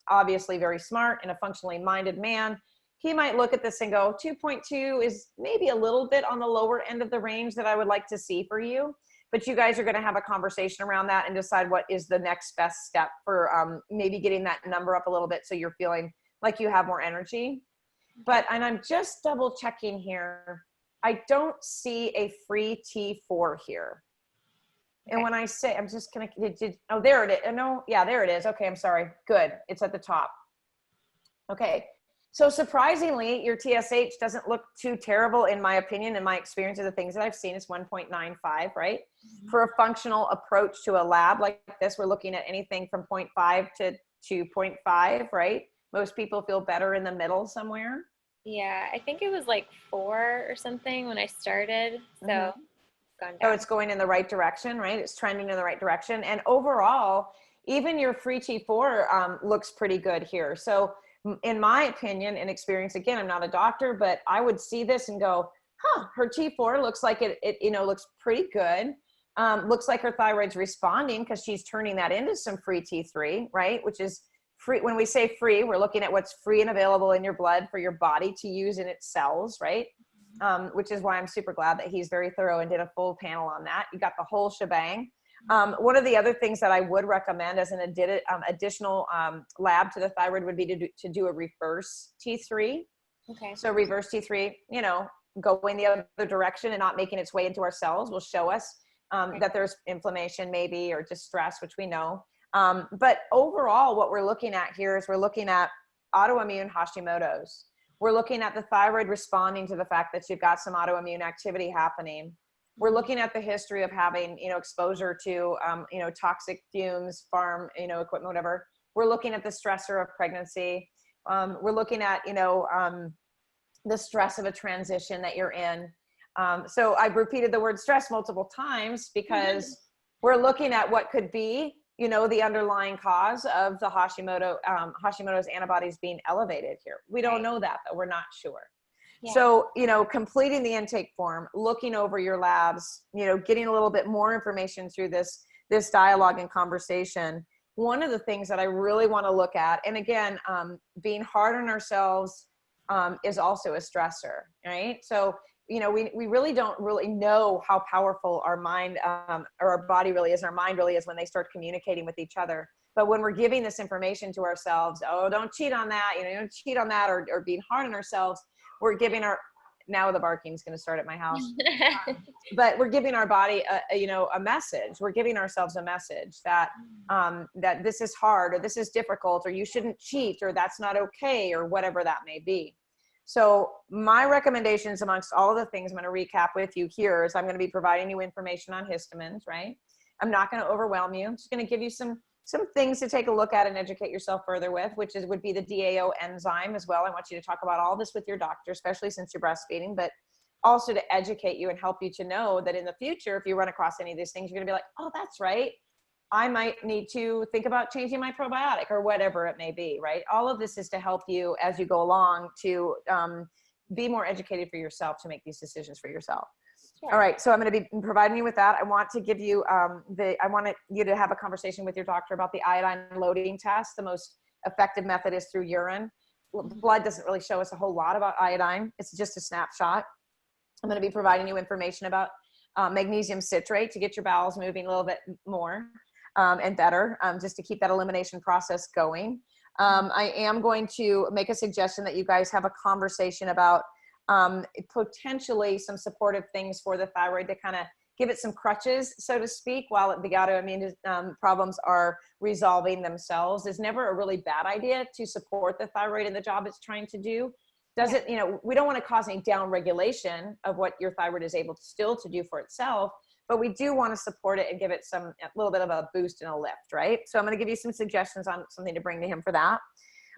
obviously very smart and a functionally minded man, he might look at this and go, 2.2 is maybe a little bit on the lower end of the range that I would like to see for you. But you guys are going to have a conversation around that and decide what is the next best step for maybe getting that number up a little bit so you're feeling like you have more energy. And I'm just double checking here. I don't see a free T4 here. And when I say, I'm just going to, oh, there it is. No, yeah, there it is. Okay, I'm sorry. Good. It's at the top. Okay. So surprisingly, your TSH doesn't look too terrible in my opinion, in my experience of the things that I've seen. It's 1.95, right? Mm-hmm. For a functional approach to a lab like this, we're looking at anything from 0.5 to 2.5, right? Most people feel better in the middle somewhere. Yeah, I think it was like 4 or something when I started. So mm-hmm. Gone down. So it's going in the right direction, right? It's trending in the right direction. And overall, even your free T4 looks pretty good here. So in my opinion and experience, again, I'm not a doctor, but I would see this and go, her T4 looks like it looks pretty good. Looks like her thyroid's responding because she's turning that into some free T3, right? Which is free. When we say free, we're looking at what's free and available in your blood for your body to use in its cells, right? Which is why I'm super glad that he's very thorough and did a full panel on that. You got the whole shebang. One of the other things that I would recommend as an additional lab to the thyroid would be to do a reverse T3. Okay. So reverse T3, going the other direction and not making its way into our cells will show us that there's inflammation maybe or distress, which we know. But overall, what we're looking at here is we're looking at autoimmune Hashimoto's. We're looking at the thyroid responding to the fact that you've got some autoimmune activity happening. We're looking at the history of having, exposure to, toxic fumes, farm, equipment, whatever. We're looking at the stressor of pregnancy. We're looking at, the stress of a transition that you're in. So I've repeated the word stress multiple times because we're looking at what could be, the underlying cause of the Hashimoto's antibodies being elevated here. We don't know that, but we're not sure. Yeah. So, completing the intake form, looking over your labs, getting a little bit more information through this dialogue and conversation. One of the things that I really want to look at, and again, being hard on ourselves is also a stressor, right? So, we really don't really know how powerful our mind or our body really is, our mind really is when they start communicating with each other. But when we're giving this information to ourselves, oh, don't cheat on that, don't cheat on that, or being hard on ourselves, we're giving now the barking is going to start at my house. But we're giving our body a message. We're giving ourselves a message that that this is hard, or this is difficult, or you shouldn't cheat, or that's not okay, or whatever that may be. So my recommendations amongst all of the things I'm going to recap with you here is I'm going to be providing you information on histamines, right? I'm not going to overwhelm you. I'm just going to give you some things to take a look at and educate yourself further with, would be the DAO enzyme as well. I want you to talk about all this with your doctor, especially since you're breastfeeding, but also to educate you and help you to know that in the future, if you run across any of these things, you're going to be like, oh, that's right. I might need to think about changing my probiotic or whatever it may be, right? All of this is to help you as you go along to be more educated for yourself, to make these decisions for yourself. Sure. All right, so I'm going to be providing you with that. I want to give you I want you to have a conversation with your doctor about the iodine loading test. The most effective method is through urine. Blood doesn't really show us a whole lot about iodine. It's just a snapshot. I'm going to be providing you information about magnesium citrate to get your bowels moving a little bit more and better, just to keep that elimination process going. I am going to make a suggestion that you guys have a conversation about potentially some supportive things for the thyroid to kind of give it some crutches, so to speak, while the autoimmune problems are resolving themselves. Is never a really bad idea to support the thyroid in the job it's trying to do. We don't want to cause any down regulation of what your thyroid is able to do for itself, but we do want to support it and give it a little bit of a boost and a lift, right? So I'm going to give you some suggestions on something to bring to him for that.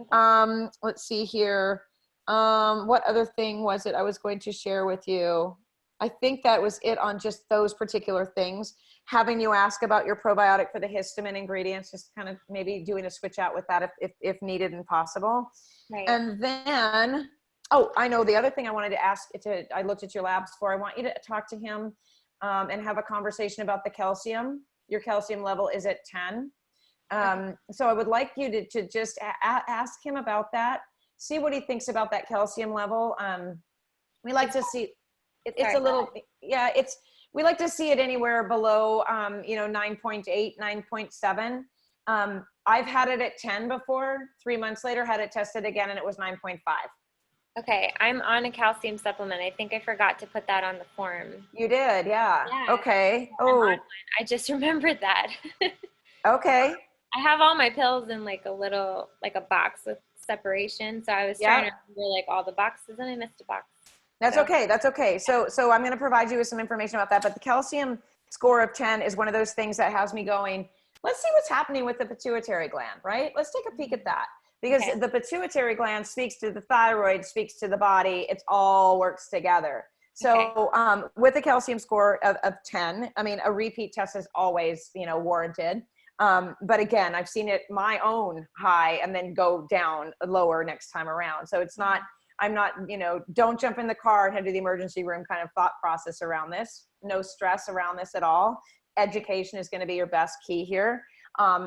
Okay. Let's see here. What other thing was it I was going to share with you? I think that was it on just those particular things. Having you ask about your probiotic for the histamine ingredients, just kind of maybe doing a switch out with that if needed and possible. Right. And then, I know the other thing I wanted to ask, I looked at your labs for, I want you to talk to him and have a conversation about the calcium. Your calcium level is at 10. So I would like you to just ask him about that. See what he thinks about that calcium level. We like to see it's a little, we like to see it anywhere below, 9.8, 9.7. I've had it at 10 before. 3 months later, had it tested again, and it was 9.5. Okay, I'm on a calcium supplement. I think I forgot to put that on the form. You did, yeah. Okay. Oh, I just remembered that. Okay. I have all my pills in like a box with separation. So I was trying to remember all the boxes, and I missed a box. That's okay. That's okay. So I'm going to provide you with some information about that. But the calcium score of 10 is one of those things that has me going, let's see what's happening with the pituitary gland, right? Let's take a peek at that. Because the pituitary gland speaks to the thyroid, speaks to the body. It all works together. So with a calcium score of 10, I mean, a repeat test is always, warranted. But again, I've seen it my own high and then go down lower next time around. So it's not, I'm not, don't jump in the car and head to the emergency room kind of thought process around this. No stress around this at all. Education is going to be your best key here.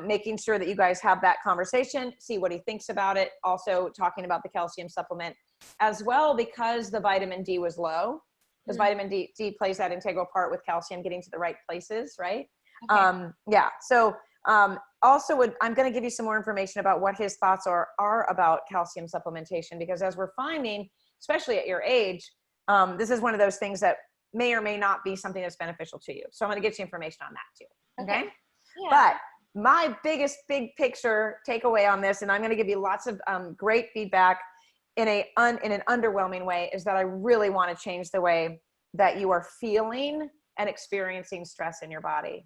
Making sure that you guys have that conversation, see what he thinks about it. Also talking about the calcium supplement as well, because the vitamin D was low, because vitamin D plays that integral part with calcium getting to the right places, right? Okay. So also I'm going to give you some more information about what his thoughts are about calcium supplementation, because as we're finding, especially at your age, this is one of those things that may or may not be something that's beneficial to you. So I'm going to get you information on that too. Okay. Yeah. But my big picture takeaway on this, and I'm going to give you lots of great feedback in an underwhelming way, is that I really want to change the way that you are feeling and experiencing stress in your body,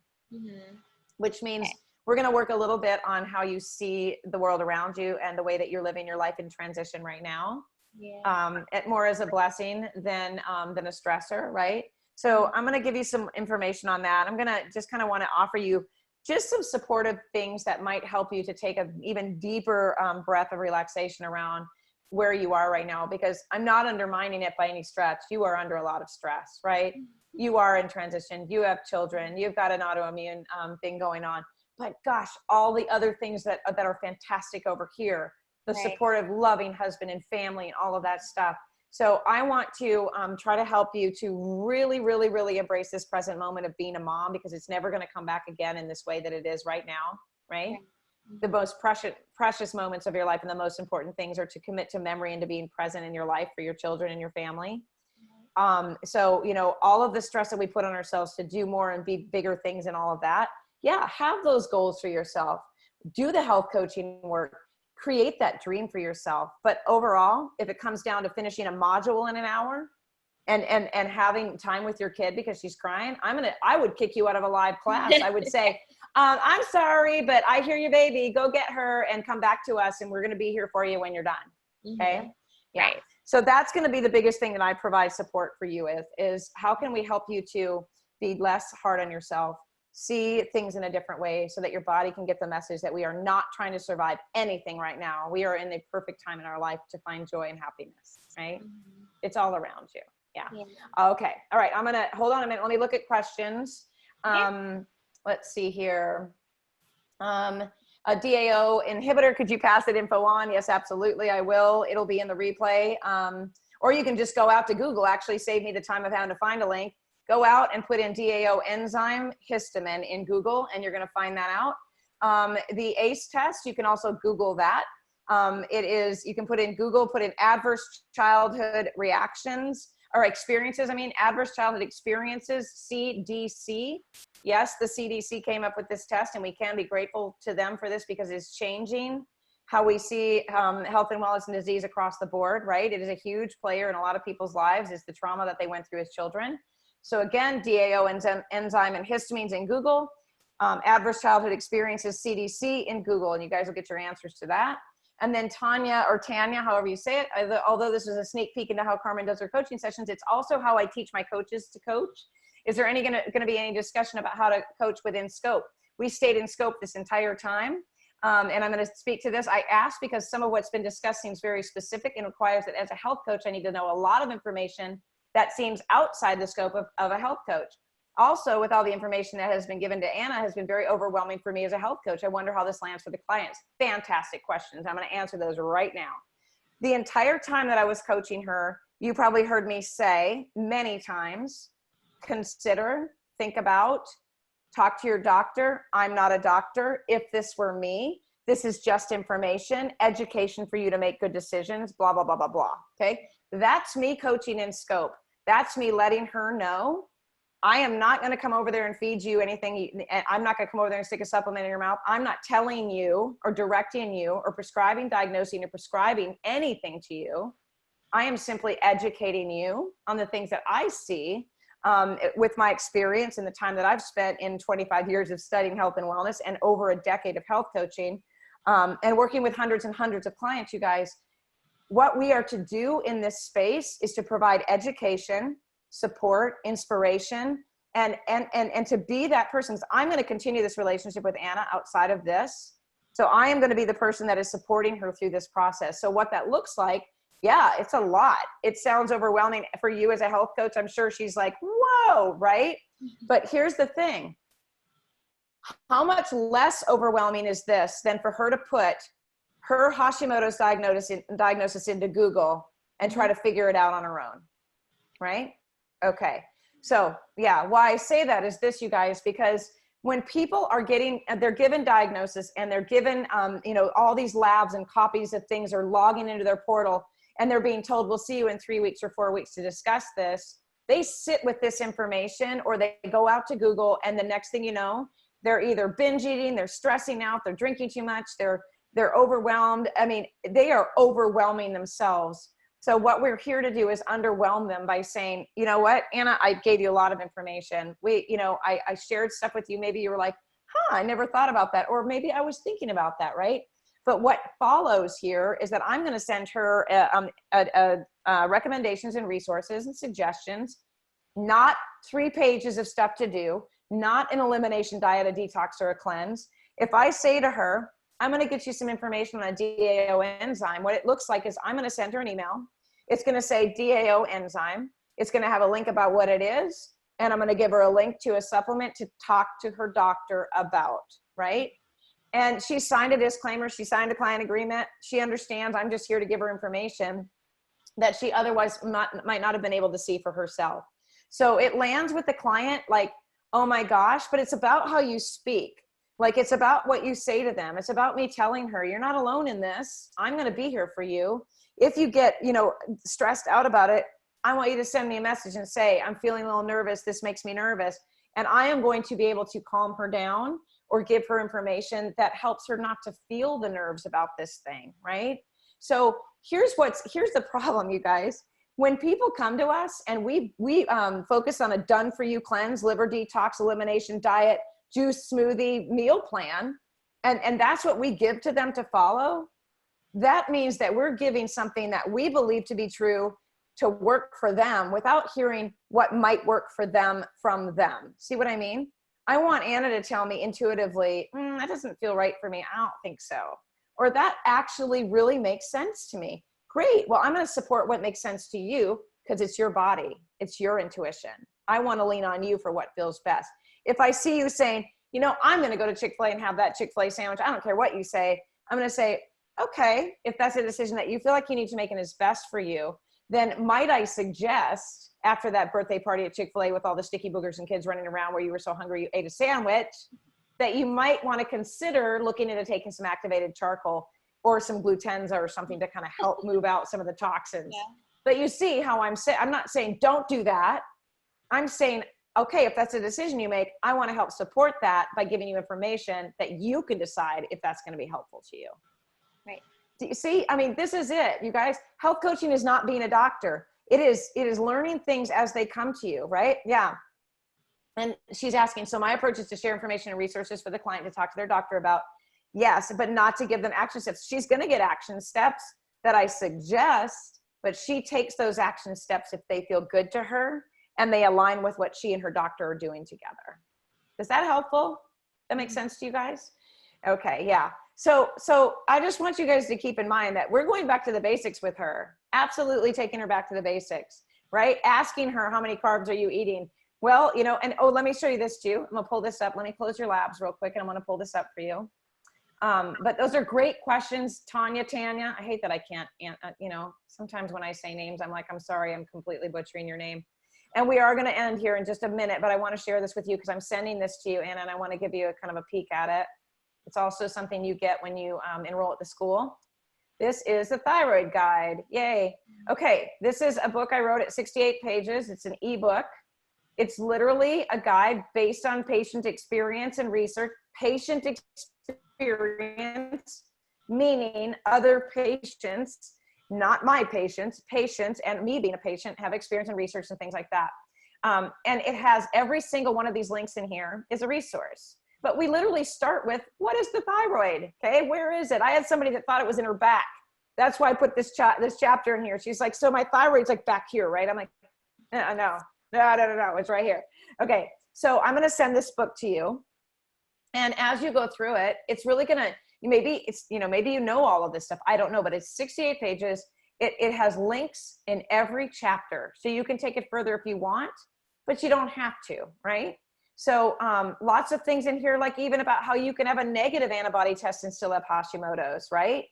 which means we're going to work a little bit on how you see the world around you and the way that you're living your life in transition right now. More as a blessing than a stressor, right? So I'm going to give you some information on that. I'm going to just kind of want to offer you just some supportive things that might help you to take an even deeper breath of relaxation around where you are right now, because I'm not undermining it by any stretch. You are under a lot of stress, right? You are in transition. You have children. You've got an autoimmune thing going on. But gosh, all the other things that are fantastic over here, the supportive, loving husband and family and all of that stuff. So I want to try to help you to really, really, really embrace this present moment of being a mom, because it's never going to come back again in this way that it is right now, right? The most precious moments of your life and the most important things are to commit to memory and to being present in your life for your children and your family. So, you know, all of the stress that we put on ourselves to do more and be bigger things and all of that. Yeah. Have those goals for yourself. Do the health coaching work, create that dream for yourself. But overall, if it comes down to finishing a module in an hour and having time with your kid because she's crying, I would kick you out of a live class. I would say, I'm sorry, but I hear you, baby, go get her and come back to us. And we're going to be here for you when you're done. Okay. Mm-hmm. Yeah. Right. So that's going to be the biggest thing that I provide support for you with, is how can we help you to be less hard on yourself, see things in a different way so that your body can get the message that we are not trying to survive anything right now. We are in the perfect time in our life to find joy and happiness, right? Mm-hmm. It's all around you. Yeah. Yeah. Okay. All right. I'm going to hold on a minute. Let me look at questions. Let's see here. A DAO inhibitor, could you pass that info on? Yes, absolutely, I will. It'll be in the replay. Or you can just go out to Google, actually save me the time of having to find a link. Go out and put in DAO enzyme histamine in Google, and you're gonna find that out. The ACE test, you can also Google that. You can put in Google, put in adverse childhood reactions, or experiences, adverse childhood experiences, CDC. Yes, the CDC came up with this test, and we can be grateful to them for this because it's changing how we see health and wellness and disease across the board, right? It is a huge player in a lot of people's lives, is the trauma that they went through as children. So again, DAO enzyme and histamines in Google, adverse childhood experiences, CDC in Google, and you guys will get your answers to that. And then Tanya, however you say it, although this is a sneak peek into how Carmen does her coaching sessions, it's also how I teach my coaches to coach. Is there going to be any discussion about how to coach within scope? We stayed in scope this entire time. And I'm going to speak to this. I asked because some of what's been discussed seems very specific and requires that as a health coach, I need to know a lot of information that seems outside the scope of a health coach. Also, with all the information that has been given to Anna, has been very overwhelming for me as a health coach. I wonder how this lands for the clients. Fantastic questions. I'm going to answer those right now. The entire time that I was coaching her, you probably heard me say many times, consider, think about, talk to your doctor. I'm not a doctor. If this were me, this is just information, education for you to make good decisions, blah, blah, blah, blah, blah. Okay. That's me coaching in scope. That's me letting her know I am not going to come over there and feed you anything. I'm not going to come over there and stick a supplement in your mouth. I'm not telling you or directing you or prescribing, diagnosing, or prescribing anything to you. I am simply educating you on the things that I see with my experience and the time that I've spent in 25 years of studying health and wellness and over a decade of health coaching and working with hundreds and hundreds of clients, you guys. What we are to do in this space is to provide education, support, inspiration, and to be that person. I'm going to continue this relationship with Anna outside of this. So I am going to be the person that is supporting her through this process. So what that looks like, yeah, it's a lot. It sounds overwhelming for you as a health coach. I'm sure she's like, whoa, right? But here's the thing. How much less overwhelming is this than for her to put her Hashimoto's diagnosis into Google and try to figure it out on her own, right? Okay. So yeah, why I say that is this, you guys, because when people are they're given diagnosis and they're given, all these labs and copies of things are logging into their portal and they're being told, we'll see you in 3 weeks or 4 weeks to discuss this. They sit with this information or they go out to Google, and the next thing you know, they're either binge eating, they're stressing out, they're drinking too much, they're overwhelmed. They are overwhelming themselves. So what we're here to do is underwhelm them by saying, you know what, Anna, I gave you a lot of information. I shared stuff with you. Maybe you were like, I never thought about that. Or maybe I was thinking about that, right? But what follows here is that I'm going to send her recommendations and resources and suggestions, not 3 pages of stuff to do, not an elimination diet, a detox, or a cleanse. If I say to her, I'm going to get you some information on a DAO enzyme, what it looks like is I'm going to send her an email. It's going to say DAO enzyme. It's going to have a link about what it is. And I'm going to give her a link to a supplement to talk to her doctor about, right? And she signed a disclaimer. She signed a client agreement. She understands I'm just here to give her information that she otherwise might not have been able to see for herself. So it lands with the client like, oh my gosh, but it's about how you speak. Like, it's about what you say to them. It's about me telling her, you're not alone in this. I'm going to be here for you. If you get, stressed out about it, I want you to send me a message and say, I'm feeling a little nervous. This makes me nervous. And I am going to be able to calm her down or give her information that helps her not to feel the nerves about this thing, right? So here's the problem, you guys. When people come to us and we focus on a done for you cleanse, liver detox, elimination diet, juice, smoothie, meal plan, and that's what we give to them to follow, that means that we're giving something that we believe to be true to work for them without hearing what might work for them from them. See what I mean? I want Anna to tell me intuitively, that doesn't feel right for me. I don't think so. Or that actually really makes sense to me. Great. Well, I'm going to support what makes sense to you because it's your body. It's your intuition. I want to lean on you for what feels best. If I see you saying, you know, I'm going to go to Chick-fil-A and have that Chick-fil-A sandwich, I don't care what you say. I'm going to say, okay, if that's a decision that you feel like you need to make and is best for you, then might I suggest after that birthday party at Chick-fil-A with all the sticky boogers and kids running around where you were so hungry you ate a sandwich, that you might want to consider looking into taking some activated charcoal or some Glutenza or something to kind of help move out some of the toxins. Yeah. But you see how I'm not saying don't do that. I'm saying, okay, if that's a decision you make, I want to help support that by giving you information that you can decide if that's going to be helpful to you. Right. Do you see? I mean, this is it, you guys. Health coaching is not being a doctor. It is learning things as they come to you, right? Yeah. And she's asking, so my approach is to share information and resources for the client to talk to their doctor about. Yes, but not to give them action steps. She's going to get action steps that I suggest, but she takes those action steps if they feel good to her and they align with what she and her doctor are doing together. Is that helpful? That makes sense to you guys? Okay, yeah. So I just want you guys to keep in mind that we're going back to the basics with her. Absolutely taking her back to the basics, right? Asking her, how many carbs are you eating? Well, you know, and let me show you this too. I'm gonna pull this up. Let me close your labs real quick and I'm gonna pull this up for you. But those are great questions, Tanya. I hate that I can't, you know, sometimes when I say names, I'm like, I'm sorry, I'm completely butchering your name. And we are gonna end here in just a minute, but I wanna share this with you because I'm sending this to you, Anna, and I wanna give you a kind of a peek at it. It's also something you get when you enroll at the school. This is the thyroid guide. Yay. Okay, this is a book I wrote at 68 pages. It's an ebook. It's literally a guide based on patient experience and research. Patient experience, meaning other patients, not my patients, patients and me being a patient have experience and research and things like that. And it has every single one of these links in here is a resource. But we literally start with, what is the thyroid? Okay, where is it? I had somebody that thought it was in her back. That's why I put this chapter in here. She's like, so my thyroid's like back here, right? I'm like, no, it's right here. Okay, so I'm gonna send this book to you. And as you go through it, it's really gonna, maybe you know all of this stuff. I don't know, but it's 68 pages. It has links in every chapter. So you can take it further if you want, but you don't have to, right? So lots of things in here, like even about how you can have a negative antibody test and still have Hashimoto's, right?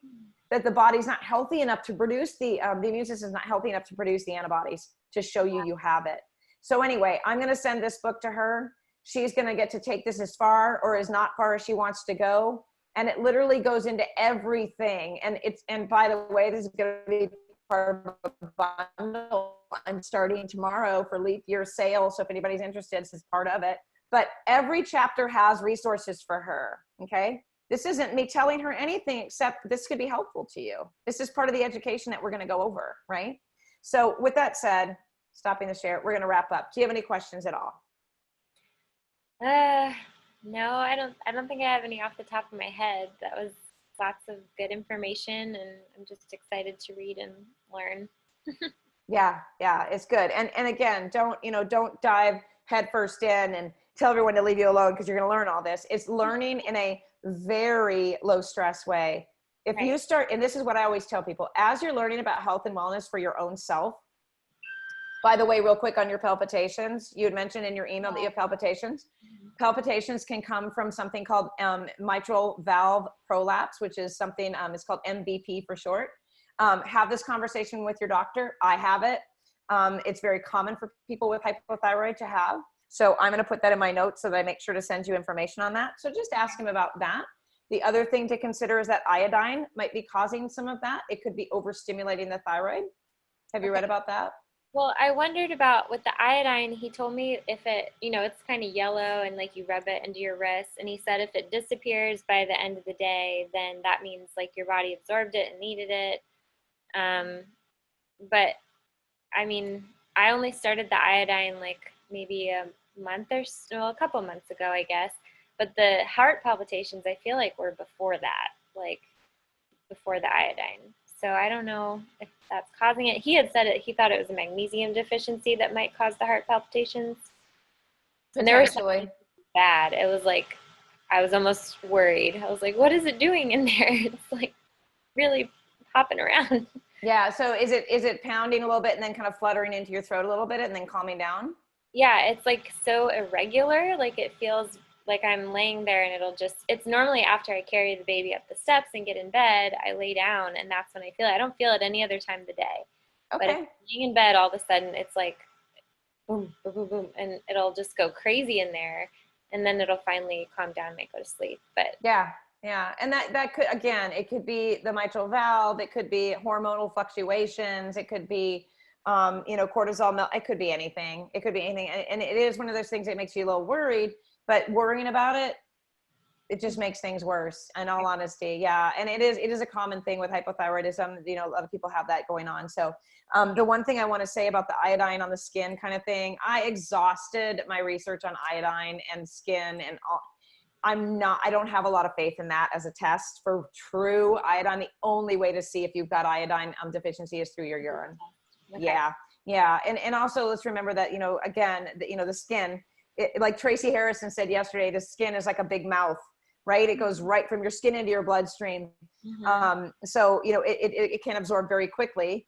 That the body's not healthy enough to produce the immune system is not healthy enough to produce the antibodies to show you have it. So anyway, I'm going to send this book to her. She's going to get to take this as far or as not far as she wants to go. And it literally goes into everything. And by the way, this is going to be part of a bundle I'm starting tomorrow for leap year sale. So if anybody's interested, this is part of it. But every chapter has resources for her, okay? This isn't me telling her anything except this could be helpful to you. This is part of the education that we're gonna go over, right? So with that said, stopping the share, we're gonna wrap up. Do you have any questions at all? No, I don't think I have any off the top of my head. That was lots of good information and I'm just excited to read and learn. Yeah, it's good. And again, don't dive headfirst in and tell everyone to leave you alone because you're going to learn all this. It's learning in a very low stress way. If you start, and this is what I always tell people, as you're learning about health and wellness for your own self, by the way, real quick on your palpitations, you had mentioned in your email that you have palpitations. Palpitations can come from something called mitral valve prolapse, which is something, it's called MVP for short. Have this conversation with your doctor. I have it. It's very common for people with hypothyroid to have. So I'm going to put that in my notes so that I make sure to send you information on that. So just ask him about that. The other thing to consider is that iodine might be causing some of that. It could be overstimulating the thyroid. Have you read about that? Well, I wondered about with the iodine, he told me if it, it's kind of yellow and like you rub it into your wrist. And he said if it disappears by the end of the day, then that means like your body absorbed it and needed it. Um, but I mean, I only started the iodine like maybe a month or so, well, a couple months ago, I guess. But the heart palpitations, I feel like were before that, like before the iodine. So I don't know if that's causing it. He had said it. He thought it was a magnesium deficiency that might cause the heart palpitations. And there were Potentially. something bad. It was like I was almost worried. I was like, "What is it doing in there?" It's like really hopping around. Yeah. So is it pounding a little bit and then kind of fluttering into your throat a little bit and then calming down? Yeah, it's like so irregular. Like it feels like I'm laying there and it's normally after I carry the baby up the steps and get in bed, I lay down and that's when I feel it. I don't feel it any other time of the day. But if Okay. I'm laying in bed, all of a sudden it's like boom, boom, boom, boom, and it'll just go crazy in there. And then it'll finally calm down and I go to sleep. But Yeah. Yeah. And that could, again, it could be the mitral valve. It could be hormonal fluctuations. It could be, cortisol. It could be anything. It could be anything. And it is one of those things that makes you a little worried, but worrying about it just makes things worse, in all honesty. Yeah. And it is a common thing with hypothyroidism. A lot of people have that going on. So the one thing I want to say about the iodine on the skin kind of thing, I exhausted my research on iodine and skin and all. I don't have a lot of faith in that as a test for true iodine. The only way to see if you've got iodine deficiency is through your urine. okay. Yeah. Yeah. And also let's remember that, again, the skin, like Tracy Harrison said yesterday, the skin is like a big mouth, right? It goes right from your skin into your bloodstream. So, it can absorb very quickly.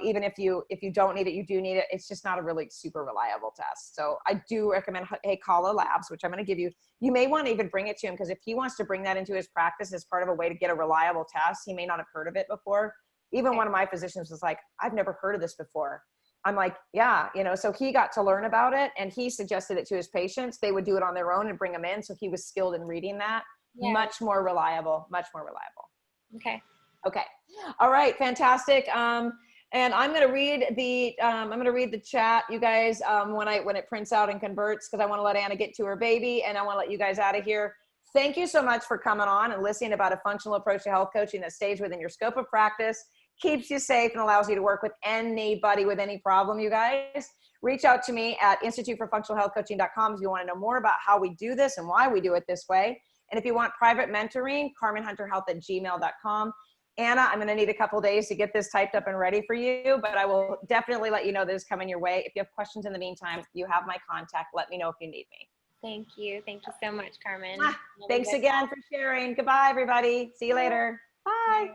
Even if you don't need it, you do need it. It's just not a really super reliable test. So I do recommend Kala Labs, which I'm going to give you. You may want to even bring it to him because if he wants to bring that into his practice as part of a way to get a reliable test, he may not have heard of it before. Even one of my physicians was like, I've never heard of this before. I'm like, yeah, so he got to learn about it and he suggested it to his patients. They would do it on their own and bring them in. So he was skilled in reading that. Yeah. Much more reliable, much more reliable. Okay. Okay. All right. Fantastic. And I'm going to read the chat, you guys, when it prints out and converts, because I want to let Anna get to her baby and I want to let you guys out of here. Thank you so much for coming on and listening about a functional approach to health coaching that stays within your scope of practice, keeps you safe, and allows you to work with anybody with any problem, you guys. Reach out to me at instituteforfunctionalhealthcoaching.com if you want to know more about how we do this and why we do it this way. And if you want private mentoring, carmenhunterhealth@gmail.com. Anna, I'm going to need a couple days to get this typed up and ready for you, but I will definitely let you know that it's coming your way. If you have questions in the meantime, you have my contact. Let me know if you need me. Thank you. Thank you so much, Carmen. Thanks again for sharing. Goodbye, everybody. See you later. Bye. Bye.